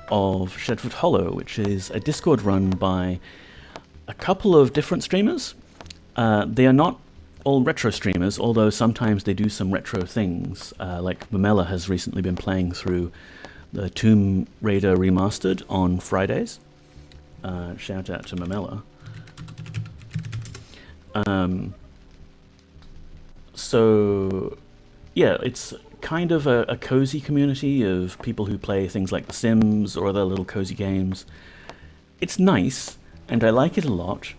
of Shedford Hollow, which is a Discord run by a couple of different streamers. They are not all retro streamers, although sometimes they do some retro things. Like Mamela has recently been playing through the Tomb Raider Remastered on Fridays. Shout out to Mamela. So, yeah, it's kind of a cozy community of people who play things like The Sims or other little cozy games. It's nice, and I like it a lot,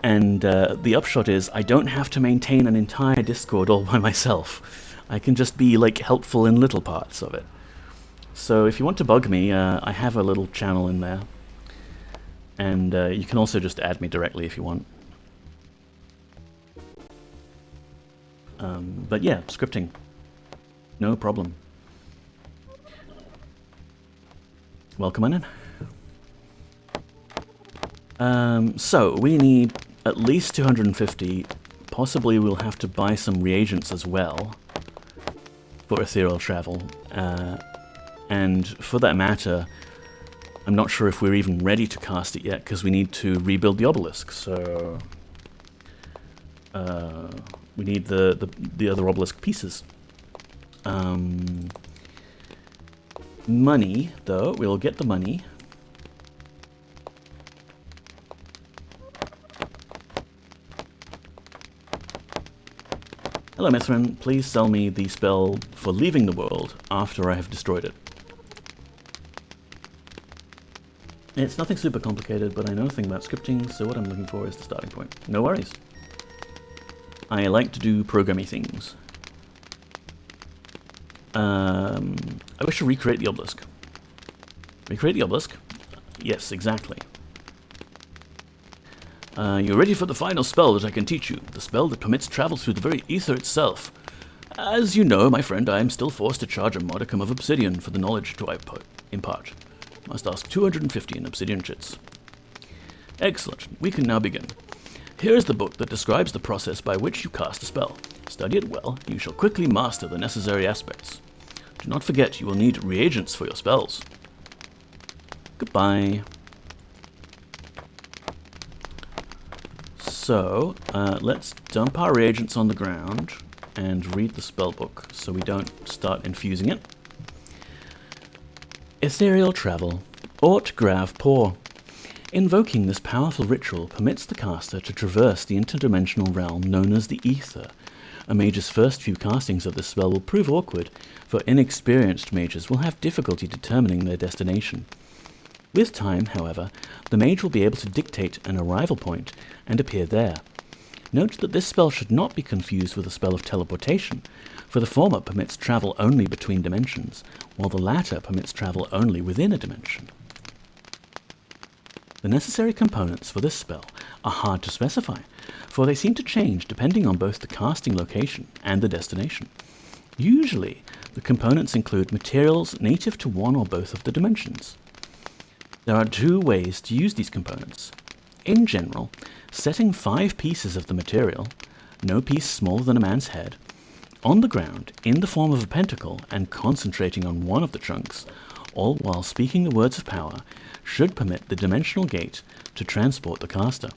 and the upshot is I don't have to maintain an entire Discord all by myself. I can just be, like, helpful in little parts of it. So if you want to bug me, I have a little channel in there, and you can also just add me directly if you want. But yeah, scripting. No problem. Welcome on in. So, we need at least 250. Possibly we'll have to buy some reagents as well for ethereal travel. And for that matter, I'm not sure if we're even ready to cast it yet, because we need to rebuild the obelisk, so... we need the other obelisk pieces. Money, though, we'll get the money. Hello, Mithrin. Please sell me the spell for leaving the world after I have destroyed it. It's nothing super complicated, but I know nothing about scripting, so what I'm looking for is the starting point. No worries. I like to do programmy things. I wish to recreate the obelisk. Recreate the obelisk? Yes, exactly. You're ready for the final spell that I can teach you. The spell that permits travel through the very ether itself. As you know, my friend, I am still forced to charge a modicum of obsidian for the knowledge to impart. Must ask 250 in obsidian chits. Excellent. We can now begin. Here is the book that describes the process by which you cast a spell. Study it well, and you shall quickly master the necessary aspects. Do not forget you will need reagents for your spells. Goodbye. So, let's dump our reagents on the ground and read the spell book so we don't start infusing it. Ethereal travel. Aut grav por. Invoking this powerful ritual permits the caster to traverse the interdimensional realm known as the Ether. A mage's first few castings of this spell will prove awkward, for inexperienced mages will have difficulty determining their destination. With time, however, the mage will be able to dictate an arrival point and appear there. Note that this spell should not be confused with a spell of teleportation, for the former permits travel only between dimensions, while the latter permits travel only within a dimension. The necessary components for this spell are hard to specify, for they seem to change depending on both the casting location and the destination. Usually, the components include materials native to one or both of the dimensions. There are two ways to use these components. In general, setting 5 pieces of the material, no piece smaller than a man's head, on the ground in the form of a pentacle and concentrating on one of the chunks, all while speaking the words of power, should permit the dimensional gate to transport the caster.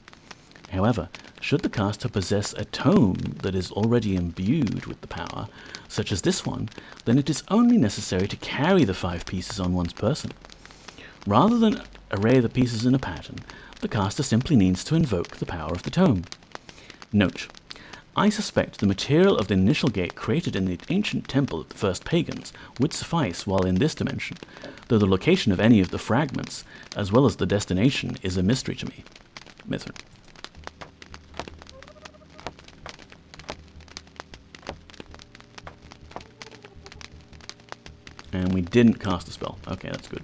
However, should the caster possess a tome that is already imbued with the power, such as this one, then it is only necessary to carry the 5 pieces on one's person. Rather than array the pieces in a pattern, the caster simply needs to invoke the power of the tome. Note: I suspect the material of the initial gate created in the ancient temple of the first pagans would suffice while in this dimension, though the location of any of the fragments, as well as the destination, is a mystery to me. Mithrin. And we didn't cast a spell. Okay, that's good.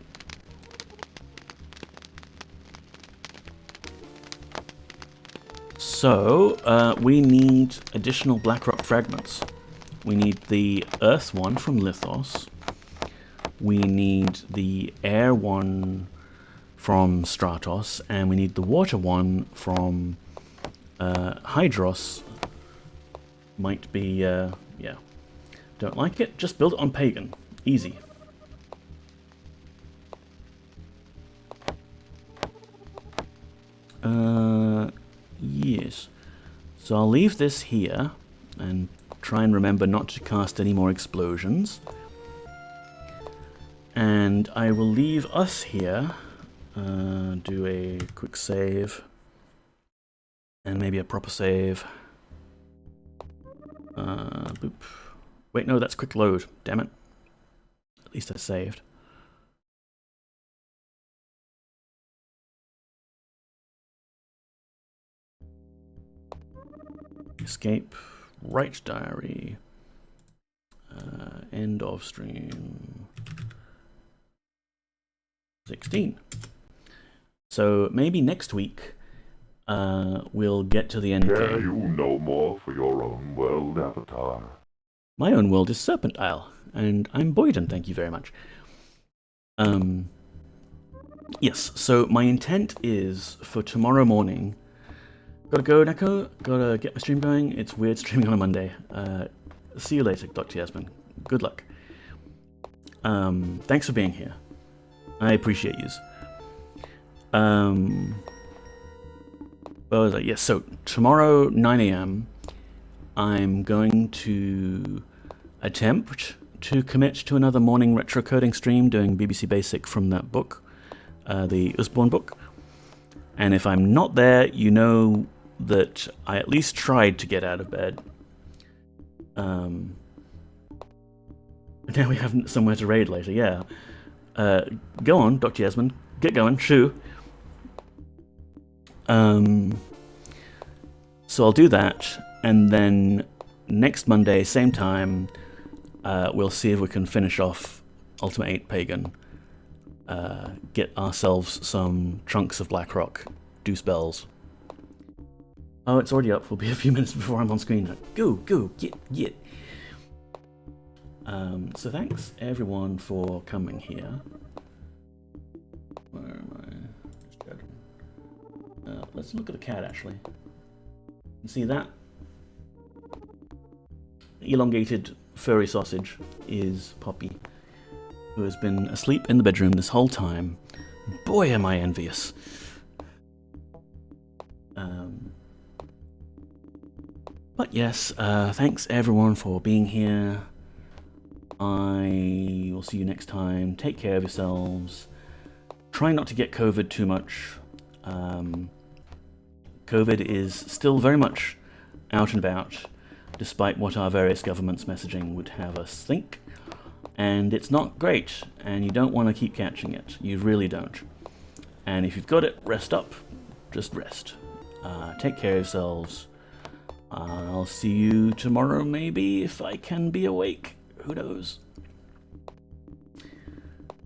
So, we need additional blackrock fragments. We need the earth one from Lithos. We need the air one from Stratos. And we need the water one from Hydros. Might be, yeah. Don't like it? Just build it on Pagan. Easy. Yes. So I'll leave this here and try and remember not to cast any more explosions. And I will leave us here do a quick save. And maybe a proper save. Boop. Wait, no, that's quick load. Damn it. At least I saved. Escape. Write diary. End of stream. 16. So maybe next week we'll get to the end game. Care you no more for your own world, Avatar? My own world is Serpent Isle, and I'm Boyden, thank you very much. Yes, so my intent is for tomorrow morning. Gotta go, Neko. Gotta get my stream going. It's weird streaming on a Monday. See you later, Dr. Yasmin. Good luck. Thanks for being here. I appreciate yous. What was I? Yes, so tomorrow, 9 AM, I'm going to attempt to commit to another morning retro coding stream doing BBC Basic from that book, the Usborne book. And if I'm not there, you know that I at least tried to get out of bed. Now we have somewhere to raid later, yeah. Go on, Dr. Yasmin. Get going, shoo. So I'll do that, and then next Monday, same time, we'll see if we can finish off Ultima 8 Pagan, get ourselves some chunks of Blackrock, do spells. Oh, it's already up. We'll be a few minutes before I'm on screen. Go, get. So thanks everyone for coming here. Where am I? Just checking. Let's look at the cat actually. You see that? Elongated furry sausage is Poppy, who has been asleep in the bedroom this whole time. Boy, am I envious. But yes, thanks everyone for being here. I will see you next time. Take care of yourselves. Try not to get COVID too much. COVID is still very much out and about, despite what our various governments' messaging would have us think. And it's not great, and you don't want to keep catching it. You really don't. And if you've got it, rest up. Just rest. Take care of yourselves. I'll see you tomorrow, maybe, if I can be awake. Who knows?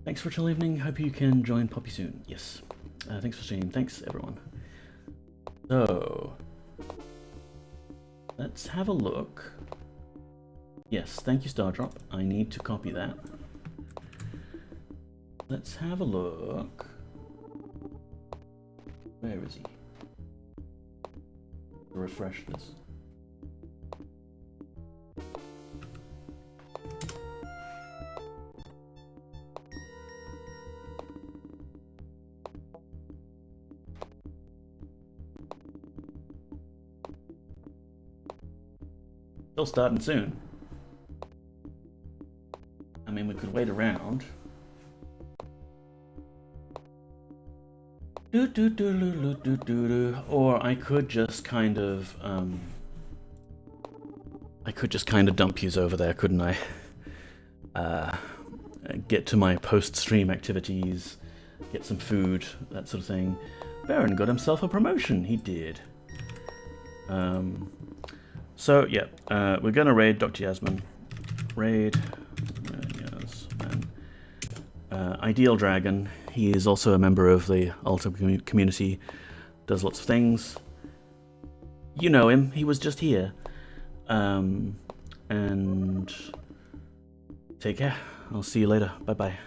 Thanks for till evening. Hope you can join Poppy soon. Yes. Thanks for streaming. Thanks, everyone. So, let's have a look. Yes, thank you, Stardrop. I need to copy that. Let's have a look. Where is he? Refresh this. Still starting soon. I mean, we could wait around. Or I could just kind of dump yous over there, couldn't I? Get to my post-stream activities, get some food, that sort of thing. Baron got himself a promotion. He did. So yeah, we're gonna raid Dr. Yasmin. Raid Yasmin. Ideal Dragon. He is also a member of the Ultima community. Does lots of things. You know him. He was just here. And take care. I'll see you later. Bye bye.